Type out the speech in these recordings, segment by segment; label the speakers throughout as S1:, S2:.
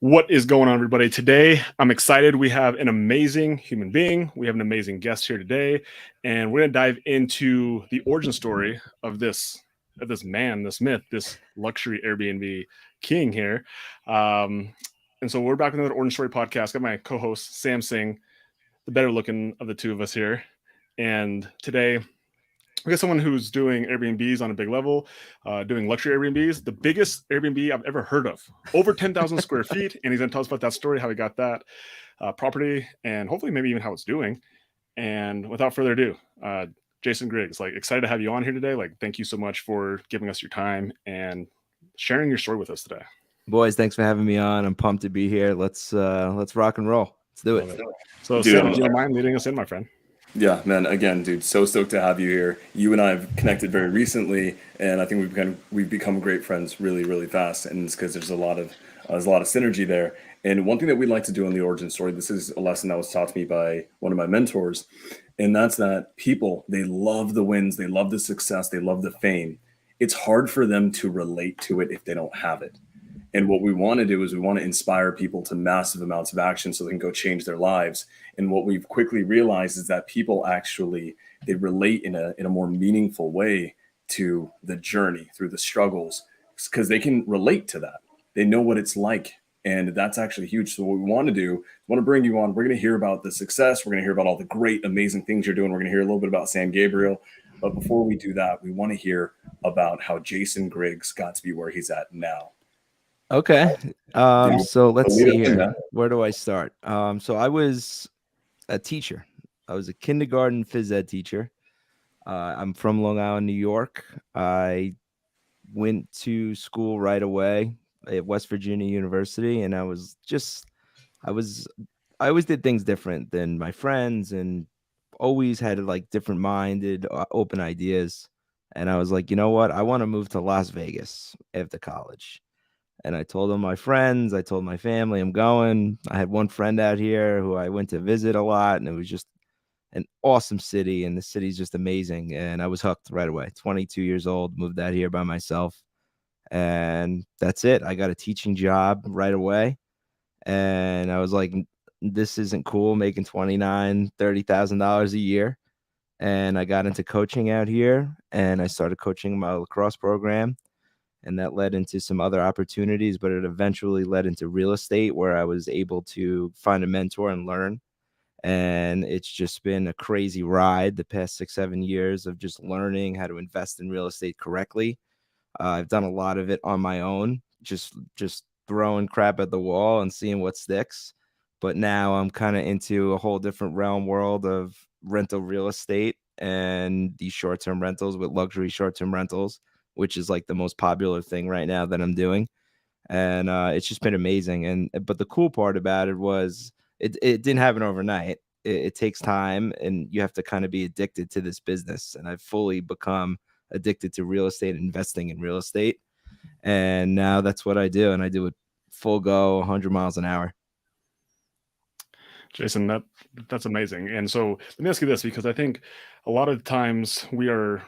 S1: What is going on, everybody? Today, I'm excited. We have an amazing human being. We have an amazing guest here today, and we're going to dive into the origin story of this man, this myth, this luxury Airbnb king here. Um, and so we're back with another origin story podcast. Got my co-host Sam Singh, the better looking of the two of us here, and today we got someone who's doing Airbnbs on a big level, doing luxury Airbnbs, the biggest Airbnb I've ever heard of, over 10,000 square feet. And he's going to tell us about that story, how he got that property, and hopefully maybe even how it's doing. And without further ado, Jason Griggs, excited to have you on here today. Thank you so much for giving us your time and sharing your story with us today.
S2: Boys, thanks for having me on. I'm pumped to be here. Let's rock and roll. Let's do it.
S1: So, Sam, do you mind leading us in, my friend?
S3: Yeah, man. Again, dude, so stoked to have you here. You and I have connected very recently, and I think we've become great friends really, really fast. And it's because there's a lot of synergy there. And one thing that we like to do on the origin story, this is a lesson that was taught to me by one of my mentors, and that's that people, they love the wins, they love the success, they love the fame. It's hard for them to relate to it if they don't have it. And what we want to do is we want to inspire people to massive amounts of action so they can go change their lives. And what we've quickly realized is that people actually, they relate in a more meaningful way to the journey through the struggles because they can relate to that. They know what it's like. And that's actually huge. So what we want to do, we want to bring you on. We're going to hear about the success. We're going to hear about all the great, amazing things you're doing. We're going to hear a little bit about San Gabriel. But before we do that, we want to hear about how Jason Griggs got to be where he's at now.
S2: Okay. So let's see here. Where do I start? So I was a teacher. I was a kindergarten phys ed teacher. I'm from Long Island, New York. I went to school right away at West Virginia University, and I always did things different than my friends and always had different minded, open ideas. And I was like, you know what? I want to move to Las Vegas after college. And I told them my friends, I told my family I'm going. I had one friend out here who I went to visit a lot, and it was just an awesome city, and the city's just amazing. And I was hooked right away. 22 years old, moved out here by myself, and that's it. I got a teaching job right away, and I was like, this isn't cool, making $29,000, $30,000 a year. And I got into coaching out here, and I started coaching my lacrosse program. And that led into some other opportunities, but it eventually led into real estate where I was able to find a mentor and learn. And it's just been a crazy ride the past 6-7 years of just learning how to invest in real estate correctly. I've done a lot of it on my own, just throwing crap at the wall and seeing what sticks. But now I'm kind of into a whole different world of rental real estate and these short-term rentals with luxury short-term rentals, which is the most popular thing right now that I'm doing. And it's just been amazing. But the cool part about it was it didn't happen overnight. It takes time, and you have to kind of be addicted to this business. And I've fully become addicted to real estate, investing in real estate. And now that's what I do. And I do it full go, 100 miles an hour.
S1: Jason, that's amazing. And so let me ask you this, because I think a lot of times we are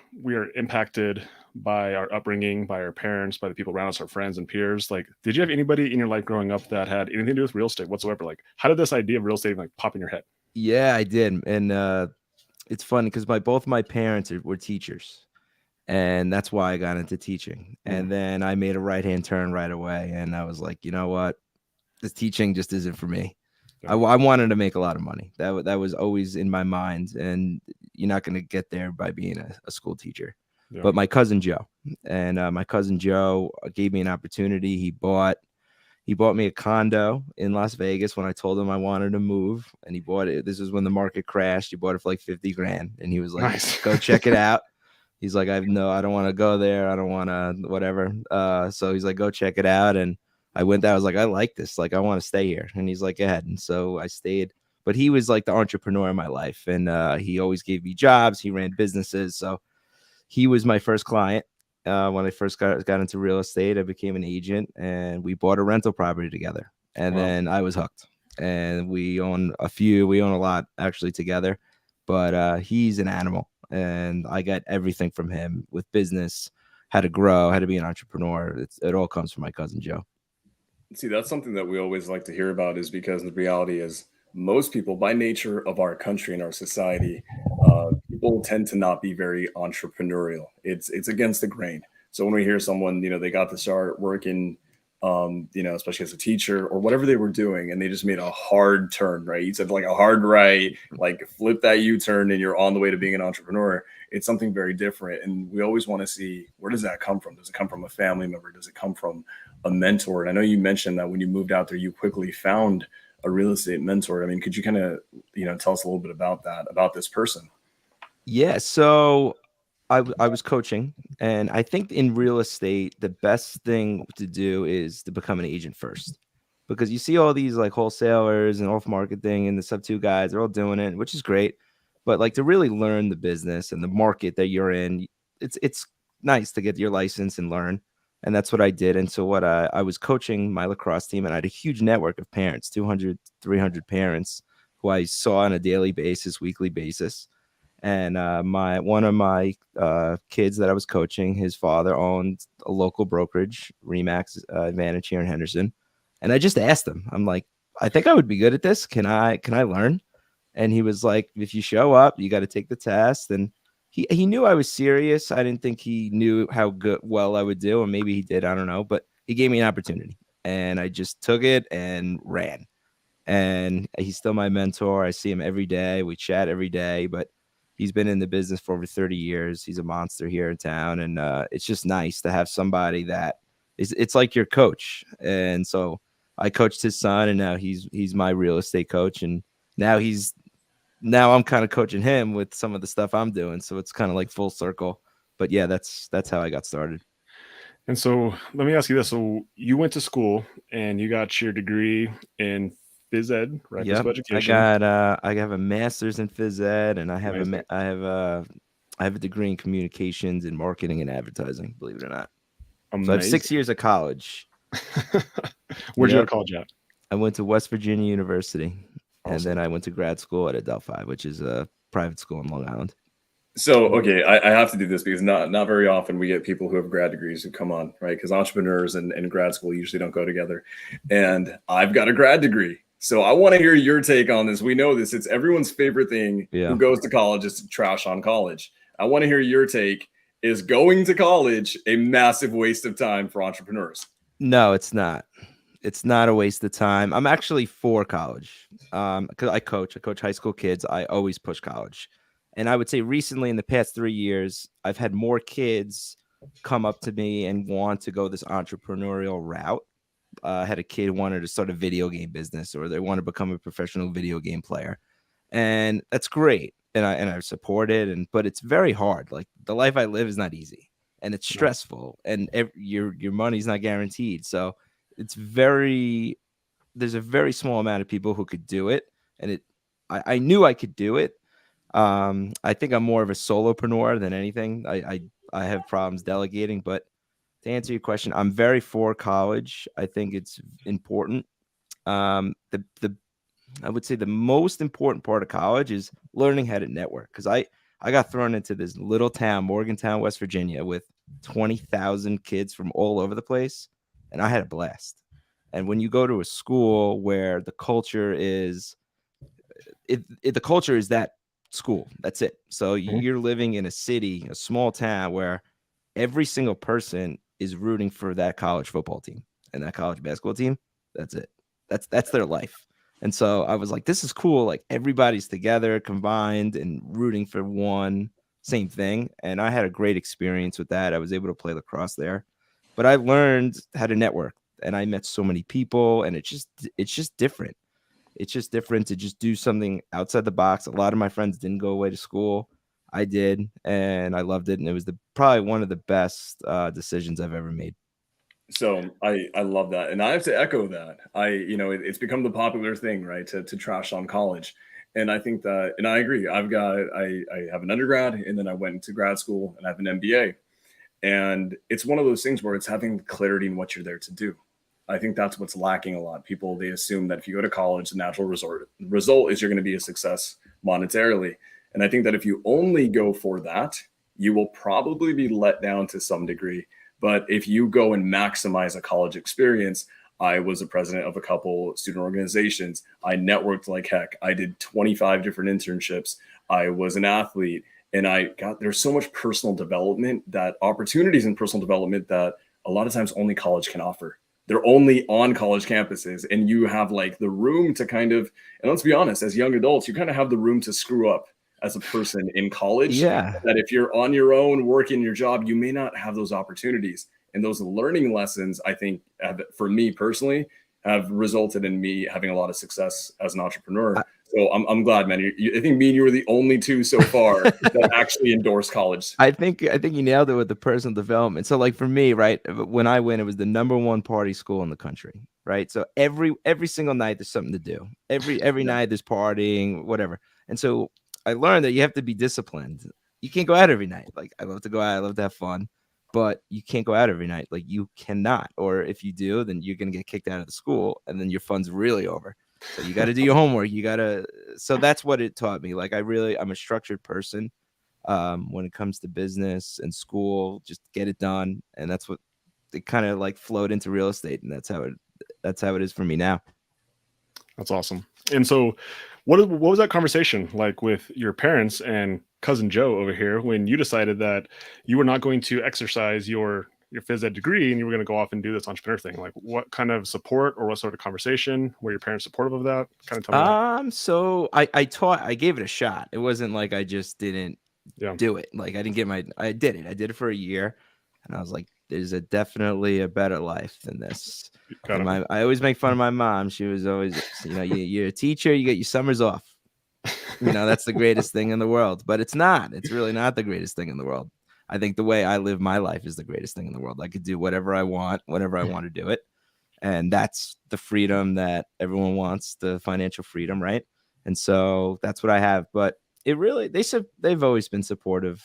S1: impacted by our upbringing, by our parents, by the people around us, our friends and peers. Did you have anybody in your life growing up that had anything to do with real estate whatsoever? How did this idea of real estate pop in your head?
S2: Yeah, I did. And it's funny because both my parents were teachers, and that's why I got into teaching. And then I made a right-hand turn right away, and I was like, you know what? This teaching just isn't for me. I wanted to make a lot of money. That was always in my mind, and you're not going to get there by being a school teacher. Yeah. But my cousin Joe gave me an opportunity. He bought me a condo in Las Vegas when I told him I wanted to move, and he bought it. This is when the market crashed. He bought it for $50,000, and he was like, nice. Go check it out. He's like, I don't want to go there. I don't want to whatever. So he's like, go check it out. And I went there. I was like, I like this. I want to stay here. And he's like, go ahead. And so I stayed. But he was the entrepreneur in my life. And he always gave me jobs. He ran businesses. So he was my first client. When I first got into real estate, I became an agent, and we bought a rental property together. And then I was hooked. And we own a lot actually together. But he's an animal. And I got everything from him with business, how to grow, how to be an entrepreneur. It all comes from my cousin Joe.
S3: See, that's something that we always like to hear about, is because the reality is most people, by nature of our country and our society, people tend to not be very entrepreneurial. It's against the grain. So when we hear someone, they got to start working, especially as a teacher or whatever they were doing, and they just made a hard turn, right? You said like a hard right, like flip that U-turn, and you're on the way to being an entrepreneur. It's something very different, and we always want to see, where does that come from? Does it come from a family member? Does it come from a mentor? And I know you mentioned that when you moved out there, you quickly found a real estate mentor. I mean, could you kind of, tell us a little bit about that, about this person?
S2: Yeah, so I was coaching, and I think in real estate, the best thing to do is to become an agent first, because you see all these like wholesalers and off market thing, and the sub two guys, they're all doing it, which is great. But like to really learn the business and the market that you're in, it's nice to get your license and learn. And that's what I did. And so what I was coaching my lacrosse team, and I had a huge network of parents, 200, 300 parents who I saw on a daily basis, weekly basis. And my one of my kids that I was coaching, his father owned a local brokerage, Remax Advantage here in Henderson. And I just asked him, I'm like, I think I would be good at this. Can I learn? And he was like, if you show up, you got to take the test. And he knew I was serious. I didn't think he knew how well I would do, or maybe he did. I don't know. But he gave me an opportunity, and I just took it and ran. And he's still my mentor. I see him every day. We chat every day, but he's been in the business for over 30 years. He's a monster here in town. And it's just nice to have somebody that it's like your coach. And so I coached his son, and now he's my real estate coach. And now I'm kind of coaching him with some of the stuff I'm doing. So it's kind of like full circle. But yeah, that's how I got started.
S1: And so let me ask you this. So you went to school and you got your degree in phys ed, right?
S2: Yep.
S1: Physical education.
S2: I have a master's in phys ed, and I have
S1: Amazing.
S2: I have a degree in communications and marketing and advertising, believe it or not.
S1: Amazing.
S2: So I have 6 years of college.
S1: Where'd you go
S2: Yep.
S1: to college at?
S2: I went to West Virginia University, and
S1: Awesome.
S2: then I went to grad school at Adelphi, which is a private school in Long Island.
S3: So, okay, I have to do this because not very often we get people who have grad degrees who come on, right? Because entrepreneurs and grad school usually don't go together. And I've got a grad degree. So I want to hear your take on this. We know this. It's everyone's favorite thing
S2: Yeah.
S3: who goes to college is to trash on college. I want to hear your take. Is going to college a massive waste of time for entrepreneurs?
S2: No, it's not. It's not a waste of time. I'm actually for college. Because I coach high school kids. I always push college. And I would say recently in the past 3 years, I've had more kids come up to me and want to go this entrepreneurial route. I had a kid who wanted to start a video game business, or they want to become a professional video game player. And that's great. And I support it. But it's very hard. Like the life I live is not easy, and it's stressful, and your money's not guaranteed. So there's a very small amount of people who could do it. And I knew I could do it. I think I'm more of a solopreneur than anything. I have problems delegating, but to answer your question, I'm very for college. I think it's important. The I would say the most important part of college is learning how to network, because I got thrown into this little town, Morgantown, West Virginia, with 20,000 kids from all over the place, and I had a blast. And when you go to a school where the culture is the culture is that school, that's it. So you're living in a city, a small town, where every single person is rooting for that college football team and that college basketball team. That's it. That's their life. And so I was like, this is cool. Like everybody's together, combined, and rooting for one same thing. And I had a great experience with that. I was able to play lacrosse there, but I learned how to network, and I met so many people, and it's just different. It's just different to just do something outside the box. A lot of my friends didn't go away to school. I did, and I loved it. And it was probably one of the best decisions I've ever made.
S3: So I love that, and I have to echo that. It's become the popular thing, right, to trash on college, and I think that, and I agree. I have an undergrad, and then I went to grad school, and I have an MBA, and it's one of those things where it's having clarity in what you're there to do. I think that's what's lacking a lot. People, they assume that if you go to college, the natural result is you're going to be a success monetarily, and I think that if you only go for that, you will probably be let down to some degree. But if you go and maximize a college experience, I was a president of a couple student organizations. I networked like heck. I did 25 different internships. I was an athlete. And there's so much personal development, that opportunities in personal development that a lot of times only college can offer. They're only on college campuses, and you have like the room to kind of, and let's be honest, as young adults, you kind of have the room to screw up as a person in college.
S2: Yeah.
S3: That if you're on your own working your job, you may not have those opportunities. And those learning lessons, I think, for me personally, have resulted in me having a lot of success as an entrepreneur. So I'm glad, man. I think me and you were the only two so far that actually endorse college.
S2: I think you nailed it with the personal development. So like for me, right, when I went, it was the #1 party school in the country, right? So every single night there's something to do. Every night there's partying, whatever. And so I learned that you have to be disciplined. You can't go out every night. Like I love to go out, I love to have fun, but you can't go out every night. Like you cannot. Or if you do, then you're gonna get kicked out of the school, and then your fun's really over. So you got to do your homework. So that's what it taught me. Like I'm a structured person. When it comes to business and school, just get it done. And that's what it kind of like flowed into real estate. And that's how it is for me now.
S1: That's awesome. And so what was that conversation like with your parents and cousin Joe over here when you decided that you were not going to exercise your phys ed degree and you were going to go off and do this entrepreneur thing? Like what kind of support or what sort of conversation were your parents supportive of that? Kind of tell me that.
S2: So I gave it a shot. It wasn't like I just didn't do it. Like I did it. I did it for a year, and I was like, there's definitely a better life than this. I always make fun of my mom. She was always, you're a teacher, you get your summers off. That's the greatest thing in the world. But it's not. It's really not the greatest thing in the world. I think the way I live my life is the greatest thing in the world. I could do whatever I want, whenever I want to do it. And that's the freedom that everyone wants, the financial freedom, right? And so that's what I have. But they've always been supportive.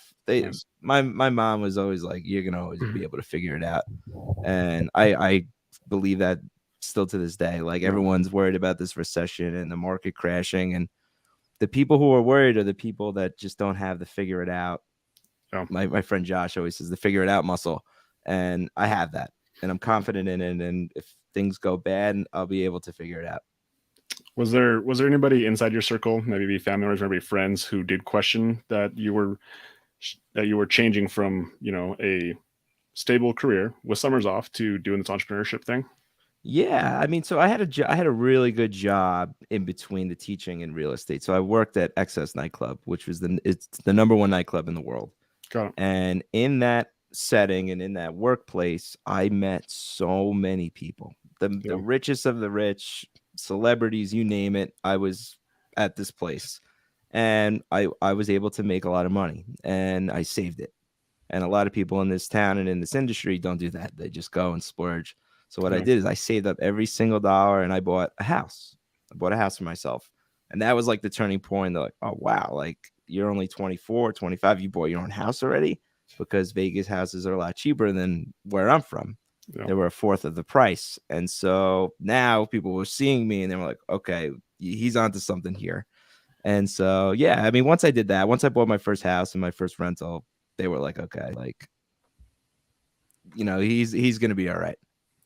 S2: My mom was always like, you're gonna always be able to figure it out. And I believe that still to this day. Like everyone's worried about this recession and the market crashing, and the people who are worried are the people that just don't have the figure it out. My friend Josh always says the figure it out muscle, and I have that, and I'm confident in it. And if things go bad, I'll be able to figure it out.
S1: Was there anybody inside your circle, maybe family members, maybe friends, who did question that you were changing from a stable career with summers off to doing this entrepreneurship thing?
S2: Yeah, I mean, so I had a really good job in between the teaching and real estate. So I worked at Excess nightclub, which was it's the #1 nightclub in the world.
S1: Got it.
S2: And in that setting and in that workplace, I met so many people, the richest of the rich, celebrities, you name it. I was at this place, and I was able to make a lot of money, and I saved it. And a lot of people in this town and in this industry don't do that. They just go and splurge. So what I did is I saved up every single dollar, and I bought a house. I bought a house for myself. And that was like the turning point. They're like, oh, wow, like you're only 24, 25. You bought your own house already? Because Vegas houses are a lot cheaper than where I'm from. Yeah. They were 1/4 of the price. And so now people were seeing me, and they were like, okay, he's onto something here. And so, yeah, I mean, once I did that, once I bought my first house and my first rental, they were like, okay, like, he's going to be all right.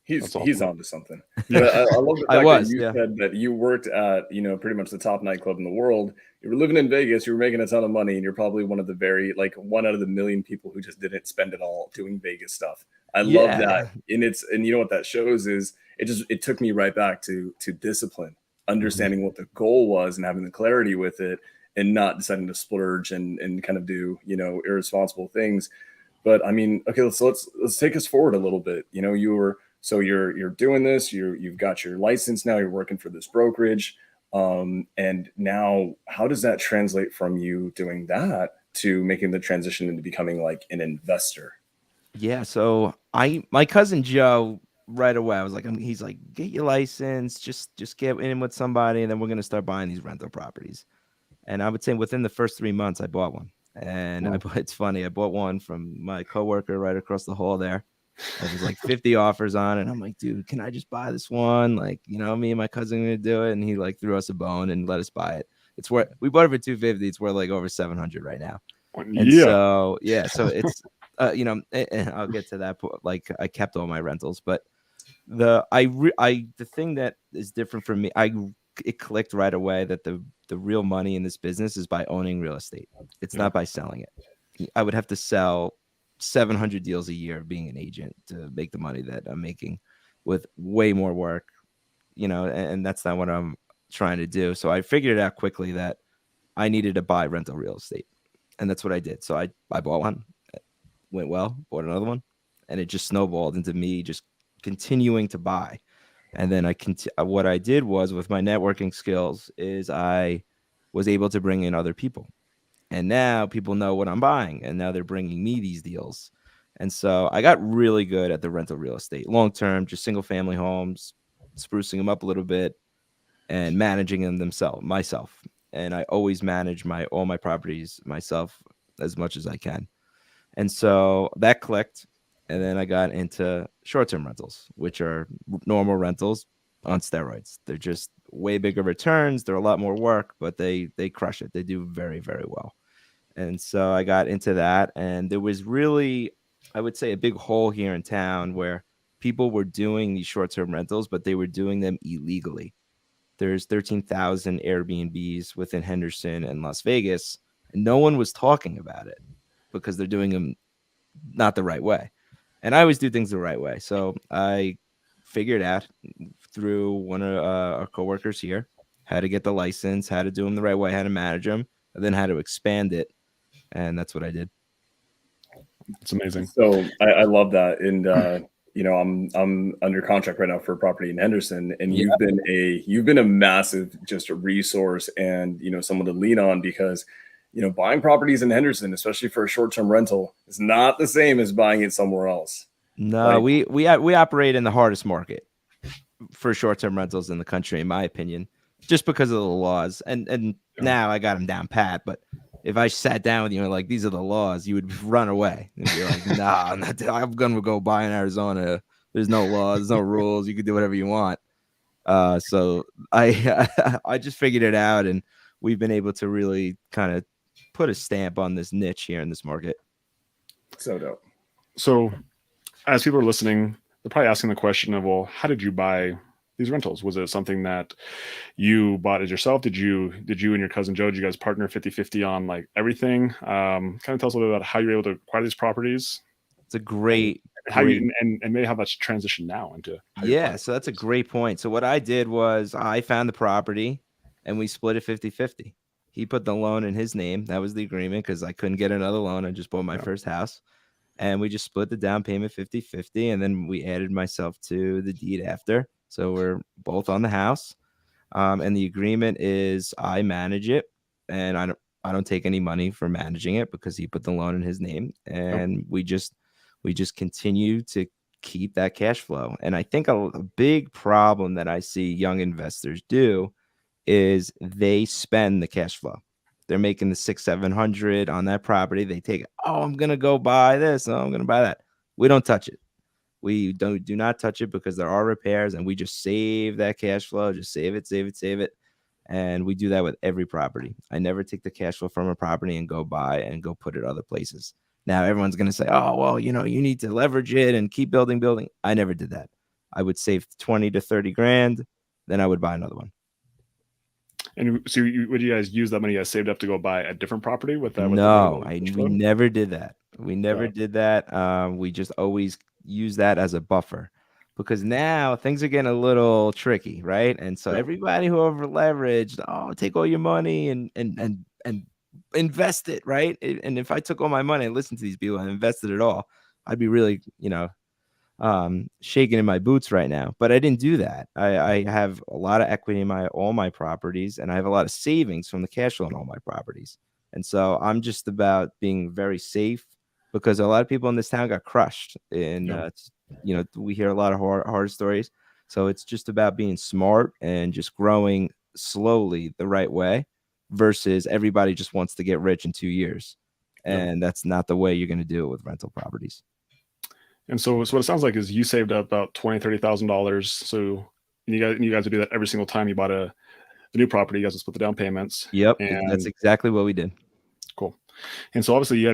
S3: He's onto something. Yeah. I love the fact that you said that you worked at, pretty much the top nightclub in the world. You were living in Vegas, you were making a ton of money, and you're probably one of the one out of the million people who just didn't spend it all doing Vegas stuff. I love that. And you know what that shows is it took me right back to discipline, understanding what the goal was and having the clarity with it, and not deciding to splurge and kind of do, irresponsible things. But I mean, okay, let's take us forward a little bit. So you're doing this, you've got your license now, you're working for this brokerage. And now how does that translate from you doing that to making the transition into becoming like an investor?
S2: Yeah. So my cousin Joe, right away, I was like, he's like, get your license, just get in with somebody, and then we're going to start buying these rental properties. And I would say within the first 3 months, I bought one. And it's funny, I bought one from my coworker right across the hall there. It was like 50 offers on it. And I'm like, dude, can I just buy this one? Like, me and my cousin are going to do it. And he like threw us a bone and let us buy it. It's worth, we bought it for $250. It's worth like over $700 right now. And so it's, I'll get to that. Like I kept all my rentals, but The thing that is different for me, it clicked right away that the real money in this business is by owning real estate. It's not by selling it. I would have to sell 700 deals a year being an agent to make the money that I'm making with way more work, and that's not what I'm trying to do. So I figured it out quickly that I needed to buy rental real estate, and that's what I did. So I bought one, went well, bought another one, and it just snowballed into me just continuing to buy. And then what I did was, with my networking skills, is I was able to bring in other people. And now people know what I'm buying, and now they're bringing me these deals. And so I got really good at the rental real estate, long term, just single family homes, sprucing them up a little bit and managing them myself. And I always manage all my properties myself as much as I can. And so that clicked. And then I got into short-term rentals, which are normal rentals on steroids. They're just way bigger returns. They're a lot more work, but they crush it. They do very, very well. And so I got into that. And there was really, I would say, a big hole here in town where people were doing these short-term rentals, but they were doing them illegally. There's 13,000 Airbnbs within Henderson and Las Vegas, and no one was talking about it because they're doing them not the right way. And I always do things the right way. So I figured out through one of our coworkers here how to get the license, how to do them the right way, how to manage them, and then how to expand it. And that's what I did.
S1: It's amazing.
S3: So I love that. And I'm under contract right now for a property in Henderson, and you've been a massive just a resource and someone to lean on, because buying properties in Henderson, especially for a short-term rental, is not the same as buying it somewhere else.
S2: No, we operate in the hardest market for short-term rentals in the country, in my opinion, just because of the laws. And now I got them down pat. But if I sat down with you and like, these are the laws, you would run away and be like, nah, I'm gonna go buy in Arizona. There's no laws, there's no rules. You can do whatever you want. So I just figured it out, and we've been able to really kind of put a stamp on this niche here in this market.
S3: So dope.
S1: So as people are listening, they're probably asking the question of, well, how did you buy these rentals? Was it something that you bought it yourself? Did you and your cousin Joe, did you guys partner 50-50 on like everything? Kind of tell us a little bit about how you're able to acquire these properties.
S2: It's a great
S1: how you and maybe how that's transitioned now into
S2: so that's a great point. So what I did was I found the property and we split it 50-50. He put the loan in his name. That was the agreement, because I couldn't get another loan. I just bought my first house, and we just split the down payment 50-50, and then we added myself to the deed after. So we're both on the house, and the agreement is I manage it, and I don't take any money for managing it because he put the loan in his name, and we just continue to keep that cash flow. And I think a big problem that I see young investors do is they spend the cash flow. They're making the 600-700 on that property. They take it. Oh, I'm gonna go buy this. Oh, I'm gonna buy that. We don't touch it. We do not touch it because there are repairs, and we just save that cash flow. Just save it. And we do that with every property. I never take the cash flow from a property and go buy and go put it other places. Now everyone's gonna say, oh, well, you need to leverage it and keep building. I never did that. I would save 20 to 30 grand, then I would buy another one.
S1: And so would you guys use that money you guys saved up to go buy a different property with that?
S2: No, we never did that. We never did that. We just always use that as a buffer, because now things are getting a little tricky, right? And so everybody who over leveraged, take all your money and invest it, right? And if I took all my money and listened to these people and invested it all, I'd be really, shaking in my boots right now. But I didn't do that. I have a lot of equity in all my properties, and I have a lot of savings from the cash flow in all my properties. And so I'm just about being very safe, because a lot of people in this town got crushed. And we hear a lot of horror stories. So it's just about being smart and just growing slowly the right way, versus everybody just wants to get rich in 2 years. And that's not the way you're going to do it with rental properties.
S1: And so what it sounds like is you saved up about $20,000-$30,000. So you guys would do that every single time you bought a new property. You guys would split the down payments.
S2: Yep, and that's exactly what we did.
S1: Cool. And so obviously you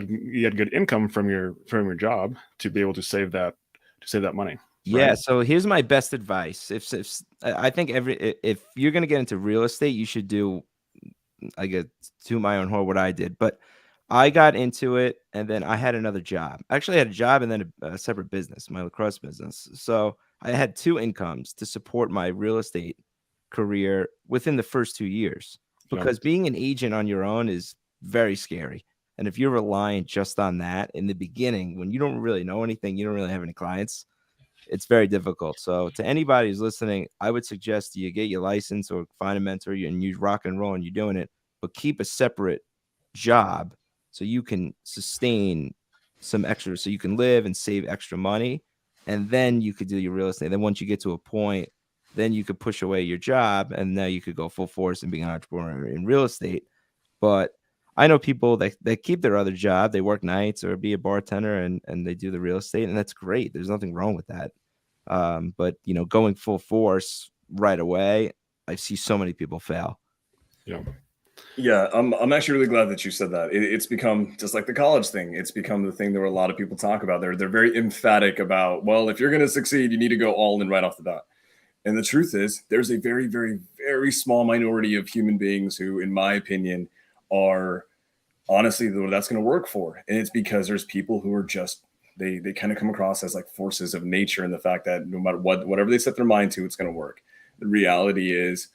S1: had good income from your job to be able to save that money.
S2: Yeah,
S1: right?
S2: so here's my best advice. I think if you're gonna get into real estate, you should do, I get to my own horn what I did, but I got into it and then I had another job. Actually, I had a job and then a separate business, my lacrosse business. So I had two incomes to support my real estate career within the first 2 years,
S1: Yeah,
S2: because being an agent on your own is very scary. And if you're reliant just on that in the beginning, when you don't really know anything, you don't really have any clients, it's very difficult. So to anybody who's listening, I would suggest you get your license or find a mentor and you rock and roll and you're doing it, but keep a separate job so you can sustain some extra, so you can live and save extra money. And then you could do your real estate. Then once you get to a point, then you could push away your job and now you could go full force and be an entrepreneur in real estate. But I know people that keep their other job, they work nights or be a bartender and they do the real estate, and that's great. There's nothing wrong with that. But going full force right away, I see so many people fail.
S1: yeah,
S3: Yeah, I'm actually really glad that you said that. It's become just like the college thing. It's become the thing that a lot of people talk about. They're very emphatic about, well, if you're going to succeed, you need to go all in right off the bat. And the truth is, there's a very, very, very small minority of human beings who, in my opinion, are honestly that's going to work for. And it's because there's people who are just they kind of come across as like forces of nature, and the fact that no matter whatever they set their mind to, it's going to work. The reality is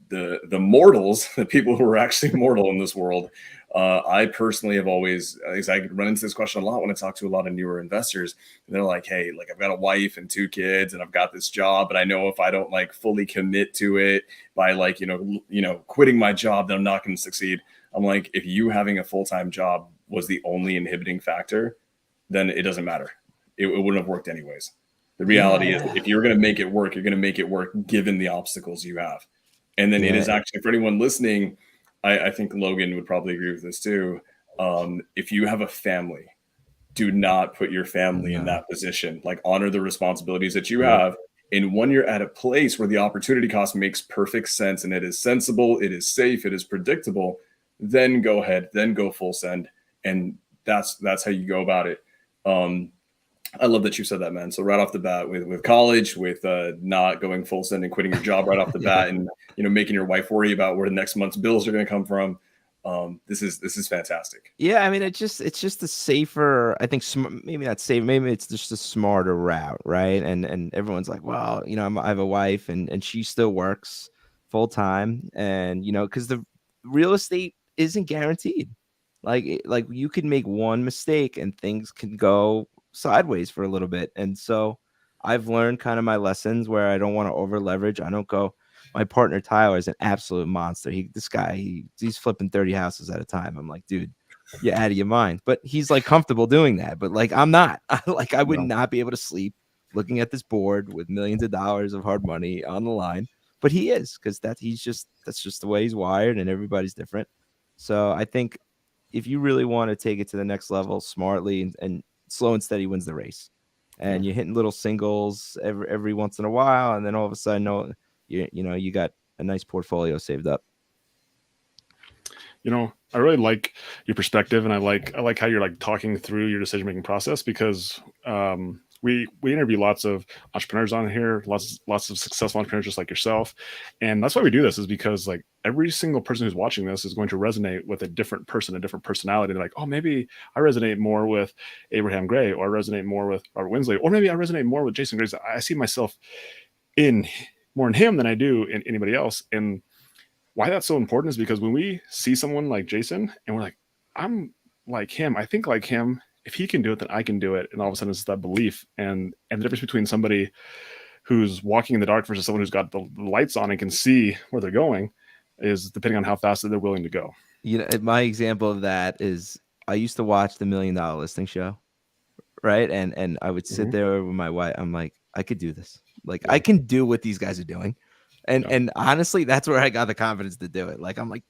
S3: the mortals, the people who are actually mortal in this world. I personally have always, I run into this question a lot when I talk to a lot of newer investors. They're like, hey, like I've got a wife and 2 kids and I've got this job, but I know if I don't like fully commit to it by like, quitting my job, then I'm not going to succeed. I'm like, if you having a full-time job was the only inhibiting factor, then it doesn't matter. It wouldn't have worked anyways. The reality is if you're going to make it work, you're going to make it work given the obstacles you have. And then it is actually, for anyone listening, I think Logan would probably agree with this too. If you have a family, do not put your family in that position. Like honor the responsibilities that you have. And when you're at a place where the opportunity cost makes perfect sense and it is sensible, it is safe, it is predictable, then go ahead, then go full send. And that's how you go about it. I love that you said that, man. So right off the bat with college, with not going full send and quitting your job right off the bat, and making your wife worry about where the next month's bills are going to come from. This is fantastic.
S2: Yeah, I mean, it's just a safer, I think, maybe not safe, maybe it's just a smarter route, right? And everyone's like, well, I have a wife and she still works full time, and because the real estate isn't guaranteed. Like you could make one mistake and things can go sideways for a little bit. And so I've learned kind of my lessons where I don't want to over leverage. I don't go. My partner Tyler is an absolute monster. He's flipping 30 houses at a time. I'm like, dude, you're out of your mind. But he's like comfortable doing that. But like I'm not. I would not be able to sleep looking at this board with millions of dollars of hard money on the line. But he is, because that's just the way he's wired, and everybody's different. So I think if you really want to take it to the next level smartly and slow and steady wins the race, and you're hitting little singles every once in a while, and then all of a sudden, you got a nice portfolio saved up.
S1: I really like your perspective, and I like how you're like talking through your decision making process, because we interview lots of entrepreneurs on here, lots of successful entrepreneurs just like yourself, and that's why we do this, is because like every single person who's watching this is going to resonate with a different person, a different personality. They're like, oh, maybe I resonate more with Abraham Gray, or I resonate more with Robert Winsley, or maybe I resonate more with Jason Griggs. I see myself more in him than I do in anybody else. And why that's so important is because when we see someone like Jason and we're like, I'm like him, I think like him, if he can do it, then I can do it. And all of a sudden it's that belief. And the difference between somebody who's walking in the dark versus someone who's got the lights on and can see where they're going is depending on how fast they're willing to go.
S2: My example of that is I used to watch the $1 Million Listing Show, right? And I would sit there with my wife. I'm like, I could do this. Like I can do what these guys are doing. And honestly, that's where I got the confidence to do it. Like, I'm like,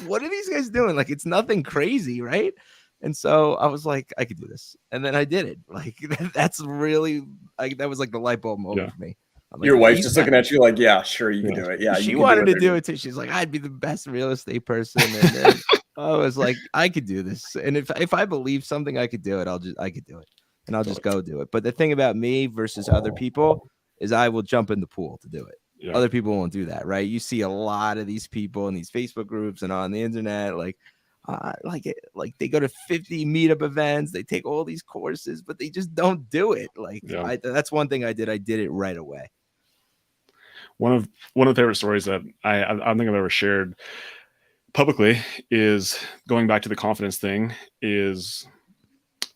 S2: what are these guys doing? Like, it's nothing crazy, right? And so I was like, I could do this. And then I did it. Like, that's really, that was like the light bulb moment for me. Like,
S3: your wife's just looking at you like, yeah, sure, you can do it. Yeah,
S2: she wanted to do it too. She's like, I'd be the best real estate person. And I was like, I could do this. And if I believe something, I could do it. I could do it. and I'll just go do it. But the thing about me versus other people is I will jump in the pool to do it.
S1: Yeah.
S2: Other people won't do that, right? You see a lot of these people in these Facebook groups and on the internet, like they go to 50 meetup events, they take all these courses, but they just don't do it. Like that's one thing I did. I did it right away.
S1: One of the favorite stories that I don't think I've ever shared publicly is going back to the confidence thing. Is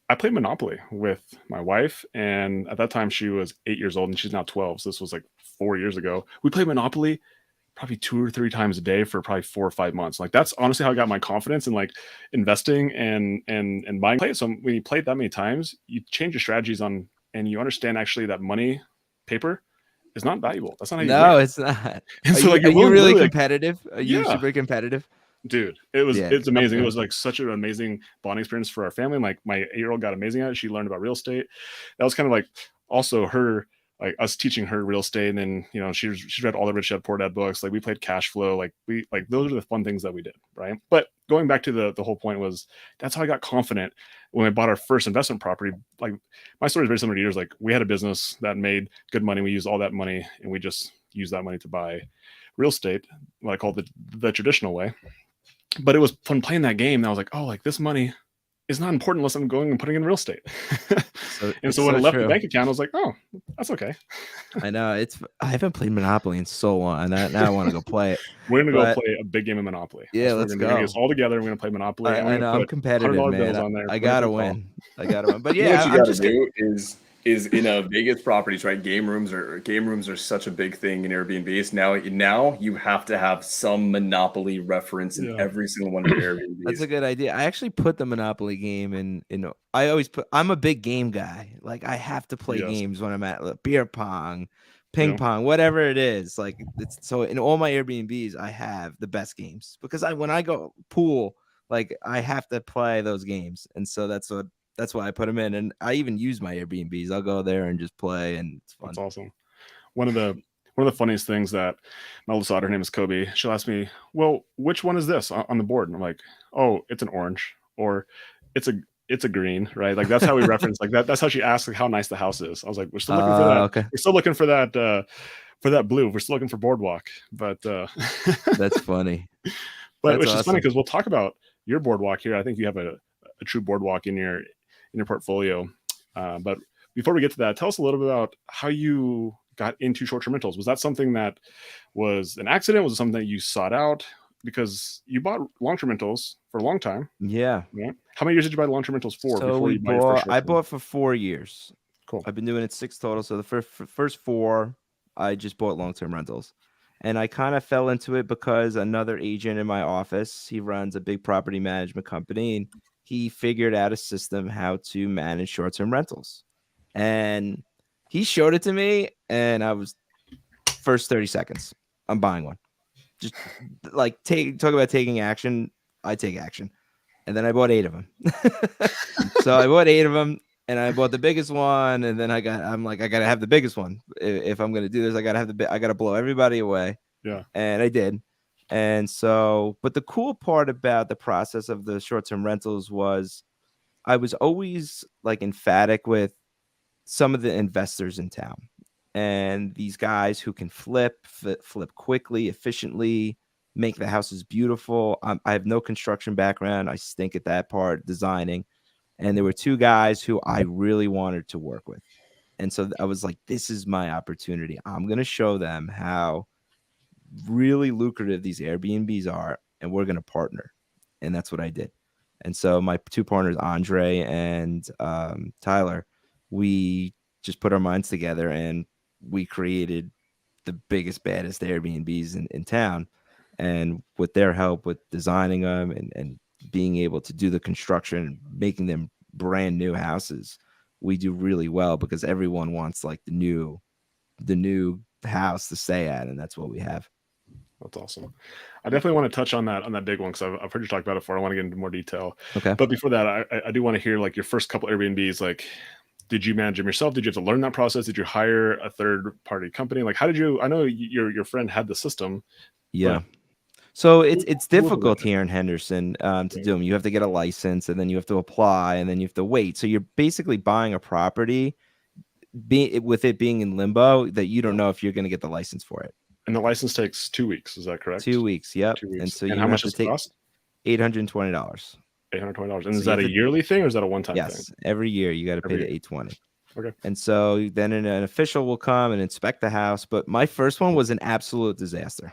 S1: I played Monopoly with my wife, and at that time she was 8 years old, and she's now 12. So this was like 4 years ago. We played Monopoly probably 2 or 3 times a day for probably 4 or 5 months. Like that's honestly how I got my confidence in like investing and buying. So when you play it that many times, you change your strategies on, and you understand actually that money paper is not valuable. That's not how you win.
S2: It's not.
S1: And
S2: are
S1: so like
S2: you, are you really
S1: like,
S2: competitive? Are you super competitive?
S1: Dude, it's amazing. It was like such an amazing bonding experience for our family. Like my 8-year-old got amazing at it. She learned about real estate. That was kind of like also her, like us teaching her real estate. And then, you know, she read all the Rich Dad Poor Dad books. Like we played cash flow. Like those are the fun things that we did. Right. But going back to the whole point was that's how I got confident when we bought our first investment property. Like my story is very similar to yours. Like we had a business that made good money. We used all that money and we just used that money to buy real estate, what I call the traditional way. But it was fun playing that game. And I was like, oh, like this money is not important unless I'm going and putting in real estate. So when I left the bank account, I was like, oh, that's okay.
S2: I know I haven't played Monopoly in so long, and now I want to go play it.
S1: We're gonna go play a big game of Monopoly.
S2: Yeah, let's go.
S1: We're gonna get us all together. We're gonna play Monopoly.
S2: I know I'm competitive, man.
S1: On there.
S2: I gotta win. But yeah,
S3: you know what you gotta do is in a Vegas properties, right? Game rooms are such a big thing in Airbnbs. Now you have to have some Monopoly reference in every single one of your Airbnbs.
S2: That's a good idea. I actually put the Monopoly game in. I'm a big game guy. Like I have to play games when I'm at beer pong, ping pong, whatever it is. Like so in all my Airbnbs, I have the best games because when I go pool, like I have to play those games, and so that's why I put them in. And I even use my Airbnbs. I'll go there and just play, and it's fun.
S1: That's awesome. One of the funniest things that my little daughter, her name is Kobe, she'll ask me, well, which one is this on the board? And I'm like, oh, it's an orange, or it's a green, right? Like that's how we reference like that. That's how she asks like how nice the house is. I was like, we're still looking for that. Okay. We're still looking for that blue. We're still looking for boardwalk. But
S2: that's funny.
S1: But which is funny because we'll talk about your boardwalk here. I think you have a true boardwalk in your portfolio. But before we get to that, tell us a little bit about how you got into short-term rentals. Was that something that was an accident? Was it something that you sought out? Because you bought long-term rentals for a long time.
S2: Yeah.
S1: How many years did you buy long-term rentals for?
S2: So I bought for 4 years.
S1: Cool.
S2: I've been doing it 6 total. So the first 4, I just bought long-term rentals. And I kind of fell into it because another agent in my office, he runs a big property management company, and he figured out a system how to manage short-term rentals. And he showed it to me, and I was first 30 seconds, I'm buying one. Just like talk about taking action. I take action. And then I bought 8 of them. So I bought 8 of them, and I bought the biggest one. And then I'm like, I got to have the biggest one. If I'm going to do this, I got to blow everybody away.
S1: Yeah.
S2: And I did. And so, but the cool part about the process of the short-term rentals was I was always like emphatic with some of the investors in town, and these guys who can flip quickly, efficiently, make the houses beautiful. I have no construction background. I stink at that part, designing. And there were 2 guys who I really wanted to work with. And so I was like, this is my opportunity. I'm going to show them how really lucrative these Airbnbs are, and we're going to partner. And that's what I did. And so my 2 partners, Andre and Tyler, we just put our minds together and we created the biggest, baddest Airbnbs in town. And with their help with designing them and being able to do the construction and making them brand new houses, we do really well because everyone wants like the new house to stay at, and that's what we have.
S1: That's awesome. I definitely want to touch on that big one because I've heard you talk about it before. I want to get into more detail.
S2: Okay.
S1: But before that, I do want to hear like your first couple Airbnbs. Like, did you manage them yourself? Did you have to learn that process? Did you hire a third party company? Like, how did you? I know your friend had the system.
S2: Yeah. So it's
S1: Who was
S2: difficult
S1: renting?
S2: here in Henderson to
S1: Yeah.
S2: do them. You have to get a license, and then you have to apply, and then you have to wait. So you're basically buying a property, with it being in limbo, that you don't know if you're going to get the license for it.
S1: And the license takes 2 weeks. Is that correct?
S2: 2 weeks, yep.
S1: 2
S2: And
S1: weeks.
S2: so
S1: And how
S2: you
S1: much
S2: have to
S1: does it
S2: take
S1: cost?
S2: $820.
S1: $820. And
S2: So
S1: is
S2: you
S1: that
S2: have
S1: a
S2: to,
S1: yearly thing or is that a one-time thing?
S2: yes, every year you got to pay
S1: Every
S2: the
S1: year.
S2: 820.
S1: Okay.
S2: And so then an official will come and inspect the house. But my first one was an absolute disaster.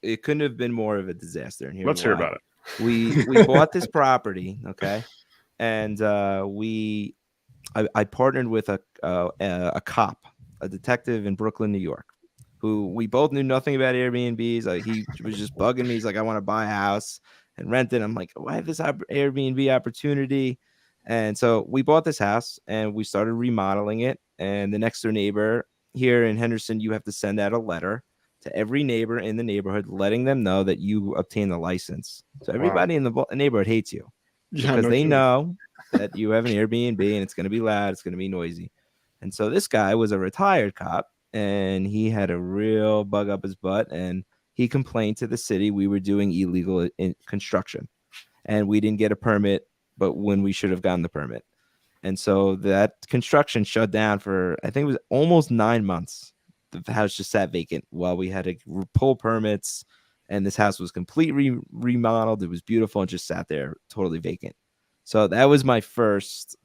S2: It couldn't have been more of a disaster. And here's
S1: Let's hear
S2: why.
S1: about it.
S2: We bought this property, okay, and I partnered with a cop, a detective in Brooklyn, New York, who we both knew nothing about Airbnbs. He was just bugging me. He's like, I want to buy a house and rent it. I'm like, well, I have this Airbnb opportunity. And so we bought this house and we started remodeling it. And the next door neighbor here in Henderson, you have to send out a letter to every neighbor in the neighborhood, letting them know that you obtained the license. So
S1: Wow.
S2: everybody in the neighborhood hates you
S1: Yeah,
S2: because
S1: no
S2: they
S1: kidding.
S2: know that you have an Airbnb and it's going to be loud, it's going to be noisy. And so this guy was a retired cop and he had a real bug up his butt, and he complained to the city we were doing illegal construction and we didn't get a permit, but when we should have gotten the permit. And so that construction shut down for, I think it was almost 9 months. The house just sat vacant while we had to pull permits, and this house was completely remodeled. It was beautiful and just sat there totally vacant. So that was my first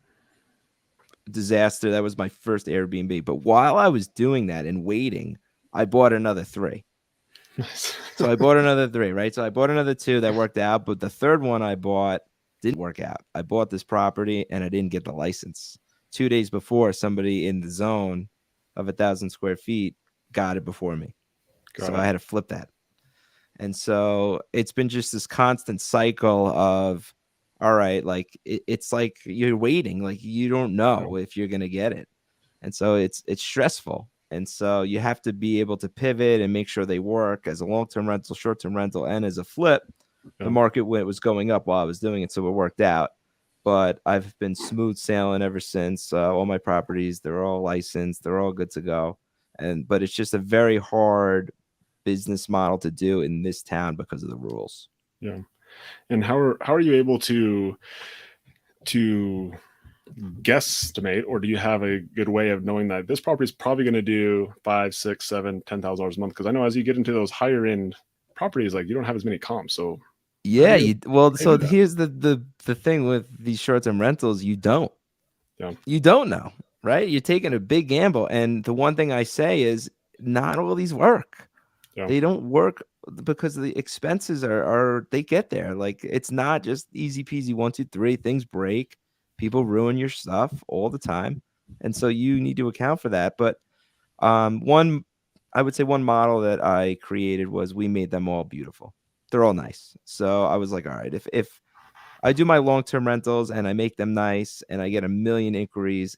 S2: disaster. That was my first Airbnb. But while I was doing that and waiting, I bought another 3. So I bought another 3, right? So I bought another 2 that worked out, but the third one I bought didn't work out. I bought this property and I didn't get the license. 2 days before, somebody in the zone of 1,000 square feet got it before me.
S1: Got
S2: So
S1: it.
S2: I had to flip that. And so it's been just this constant cycle of, all right, like it's like you're waiting, like you don't know if you're going to get it. And so it's stressful. And so you have to be able to pivot and make sure they work as a long-term rental, short-term rental, and as a flip. The market was going up while I was doing it, so it worked out. But I've been smooth sailing ever since. All my properties, they're all licensed, they're all good to go. But it's just a very hard business model to do in this town because of the rules.
S1: Yeah. And how are you able to guesstimate, or do you have a good way of knowing that this property is probably going to do $5,000, $6,000, $7,000, $10,000 a month? Because I know as you get into those higher end properties, like you don't have as many comps. So
S2: yeah,
S1: how do
S2: so
S1: that?
S2: here's the thing with these short-term rentals, you don't know, right? You're taking a big gamble. And the one thing I say is not all these work.
S1: Yeah.
S2: They don't work because the expenses are they get there. Like it's not just easy peasy 1, 2, 3. Things break, people ruin your stuff all the time, and so you need to account for that. But I would say one model that I created was we made them all beautiful. They're all nice. So I was like, all right, if I do my long-term rentals and I make them nice and I get a million inquiries,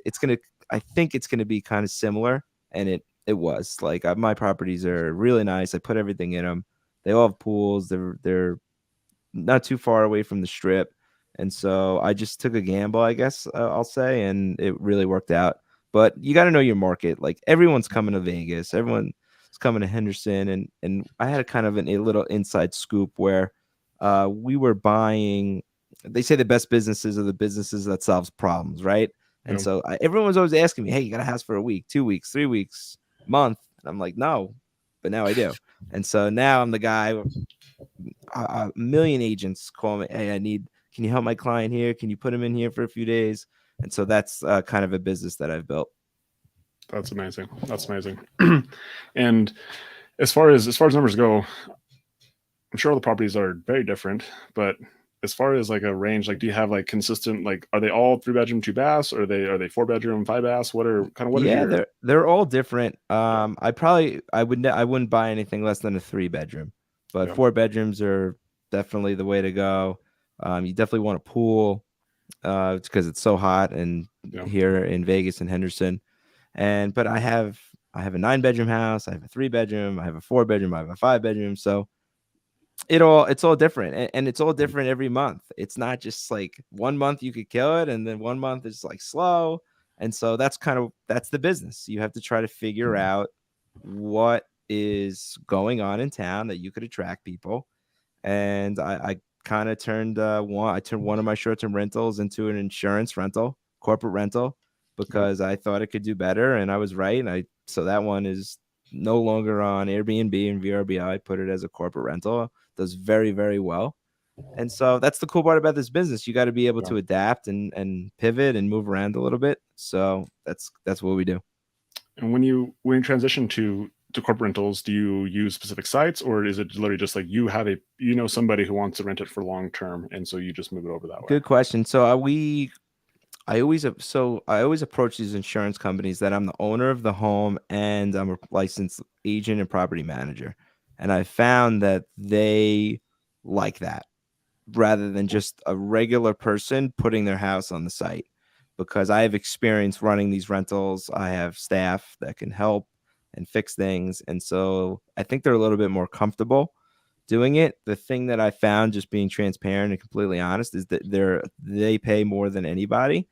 S2: I think it's gonna be kind of similar, and it was like my properties are really nice. I put everything in them. They all have pools. They're not too far away from the strip, and so I just took a gamble, I guess I'll say, and it really worked out. But you got to know your market. Like everyone's coming to Vegas, everyone's coming to Henderson, and I had a kind of a little inside scoop where we were buying. They say the best businesses are the businesses that solves problems, right? And so everyone was always asking me, "Hey, you got a house for a week, 2 weeks, 3 weeks, month?" And I'm like, "No," but now I do. And so now I'm the guy. A million agents call me, "Hey, can you help my client here? Can you put him in here for a few days?" And so that's kind of a business that I've built.
S1: That's amazing. That's amazing. And as far as numbers go, I'm sure all the properties are very different, but as far as like a range, like do you have like consistent, like are they all 3-bedroom, 2 baths, or are they 4-bedroom, 5 baths? What is
S2: Yeah,
S1: your
S2: they're all different. I wouldn't buy anything less than a 3-bedroom, but 4 bedrooms are definitely the way to go. You definitely want a pool because it's so hot and here in Vegas and Henderson. But I have a 9-bedroom house, I have a 3-bedroom, I have a 4-bedroom, I have a 5-bedroom. So it's all different, and it's all different every month. It's not just like 1 month you could kill it and then 1 month is like slow. And so that's the business. You have to try to figure out what is going on in town that you could attract people. and I kind of turned one of my short-term rentals into an insurance rental, corporate rental, because I thought it could do better, and I was right. And so that one is no longer on Airbnb and VRBO. I put it as a corporate rental. Does very, very well. And so that's the cool part about this business. You got to be able to adapt and pivot and move around a little bit. So that's what we do.
S1: And when you transition to corporate rentals, do you use specific sites, or is it literally just like you have somebody who wants to rent it for long term, and so you just move it over that way?
S2: Good question. So I always approach these insurance companies that I'm the owner of the home and I'm a licensed agent and property manager. And I found that they like that rather than just a regular person putting their house on the site, because I have experience running these rentals. I have staff that can help and fix things. And so I think they're a little bit more comfortable doing it. The thing that I found, just being transparent and completely honest, is that they pay more than anybody,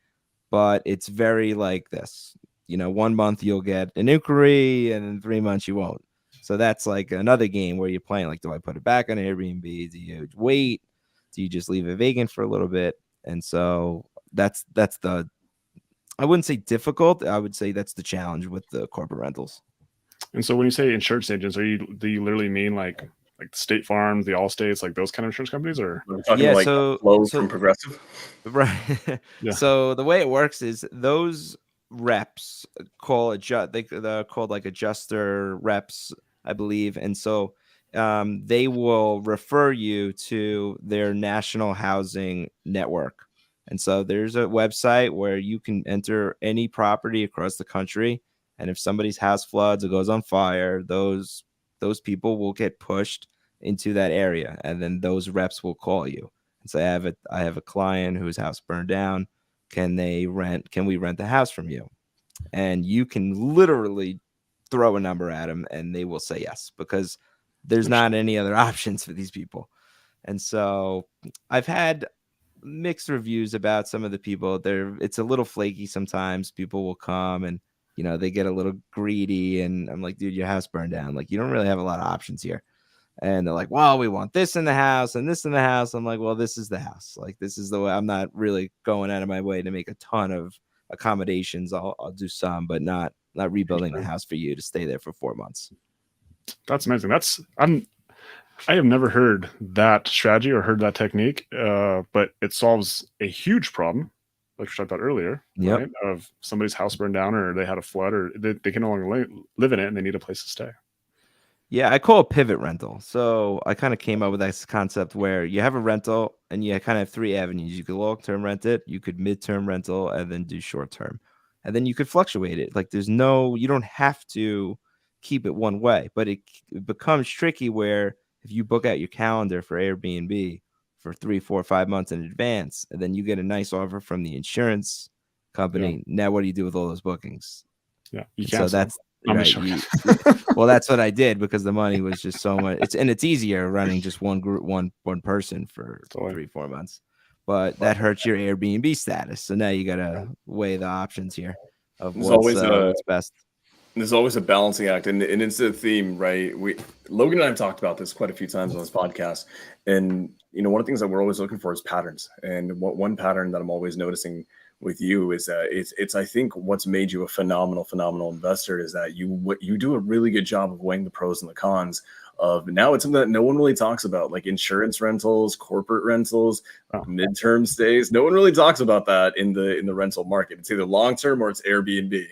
S2: but it's very like this. 1 month you'll get an inquiry and in 3 months you won't. So that's like another game where you're playing like, do I put it back on Airbnb? Do you wait? Do you just leave it vacant for a little bit? And so that's the, I wouldn't say difficult. I would say that's the challenge with the corporate rentals.
S1: And so when you say insurance agents, do you literally mean like State Farm, the Allstates, like those kind of insurance companies, or
S3: we're talking flow from Progressive?
S2: Right.
S1: Yeah.
S2: So the way it works is those reps they're called like adjuster reps, I believe. And so they will refer you to their national housing network. And so there's a website where you can enter any property across the country. And if somebody's house floods or goes on fire, those people will get pushed into that area. And then those reps will call you and say, I have a client whose house burned down. Can we rent the house from you? And you can literally throw a number at them and they will say yes, because there's not any other options for these people. And so I've had mixed reviews about some of the people. It's a little flaky sometimes. People will come and they get a little greedy, and I'm like, dude, your house burned down. Like, you don't really have a lot of options here. And they're like, well, we want this in the house and this in the house. I'm like, well, this is the house. Like, this is the way. I'm not really going out of my way to make a ton of accommodations. I'll do some, but not rebuilding the house for you to stay there for 4 months.
S1: That's amazing. I have never heard that strategy or heard that technique, but it solves a huge problem, like we talked about earlier, right? Of somebody's house burned down, or they had a flood, or they can no longer live in it and they need a place to stay.
S2: Yeah, I call it pivot rental. So I kind of came up with this concept where you have a rental and you kind of have 3 avenues. You could long-term rent it, you could mid-term rental, and then do short-term. And then you could fluctuate it. Like, you don't have to keep it one way, but it becomes tricky where if you book out your calendar for Airbnb for 3, 4, 5 months in advance, and then you get a nice offer from the insurance company, now what do you do with all those bookings?
S1: Yeah, you can't.
S2: So that's right. Well, that's what I did, because the money was just so much. It's easier running just one group, one person for 3, 4 months, but that hurts your Airbnb status. So now you got to weigh the options here of what's best.
S3: There's always a balancing act, and it's the theme, right? Logan and I have talked about this quite a few times on this podcast, and one of the things that we're always looking for is patterns. And one pattern that I'm always noticing with you is that it's I think what's made you a phenomenal investor is that you do a really good job of weighing the pros and the cons of. Now it's something that no one really talks about, like insurance rentals, corporate rentals, midterm stays. No one really talks about that in the rental market. It's either long term or it's Airbnb.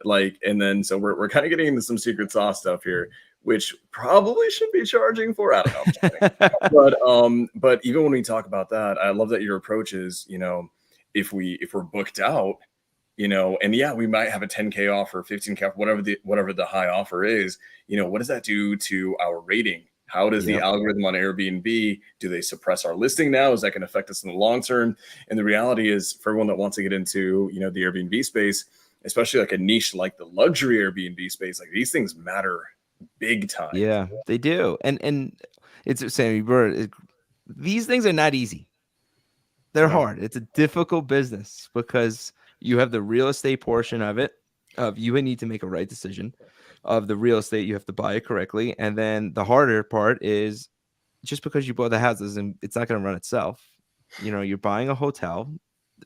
S3: And then so we're kind of getting into some secret sauce stuff here, which probably should be charging for. I don't know. But even when we talk about that, I love that your approach is, if we're booked out, and we might have a 10K offer, 15K, whatever the high offer is, what does that do to our rating? How does the algorithm on Airbnb, do they suppress our listing now? Is that going to affect us in the long term? And the reality is, for everyone that wants to get into, the Airbnb space, especially like a niche like the luxury Airbnb space, like these things matter big time.
S2: Yeah, they do. And it's Sammy Bird. These things are not easy. They're hard. It's a difficult business because you have the real estate portion of it, of you need to make a right decision of the real estate. You have to buy it correctly. And then the harder part is just because you bought the house doesn't, it's not going to run itself. You know, you're buying a hotel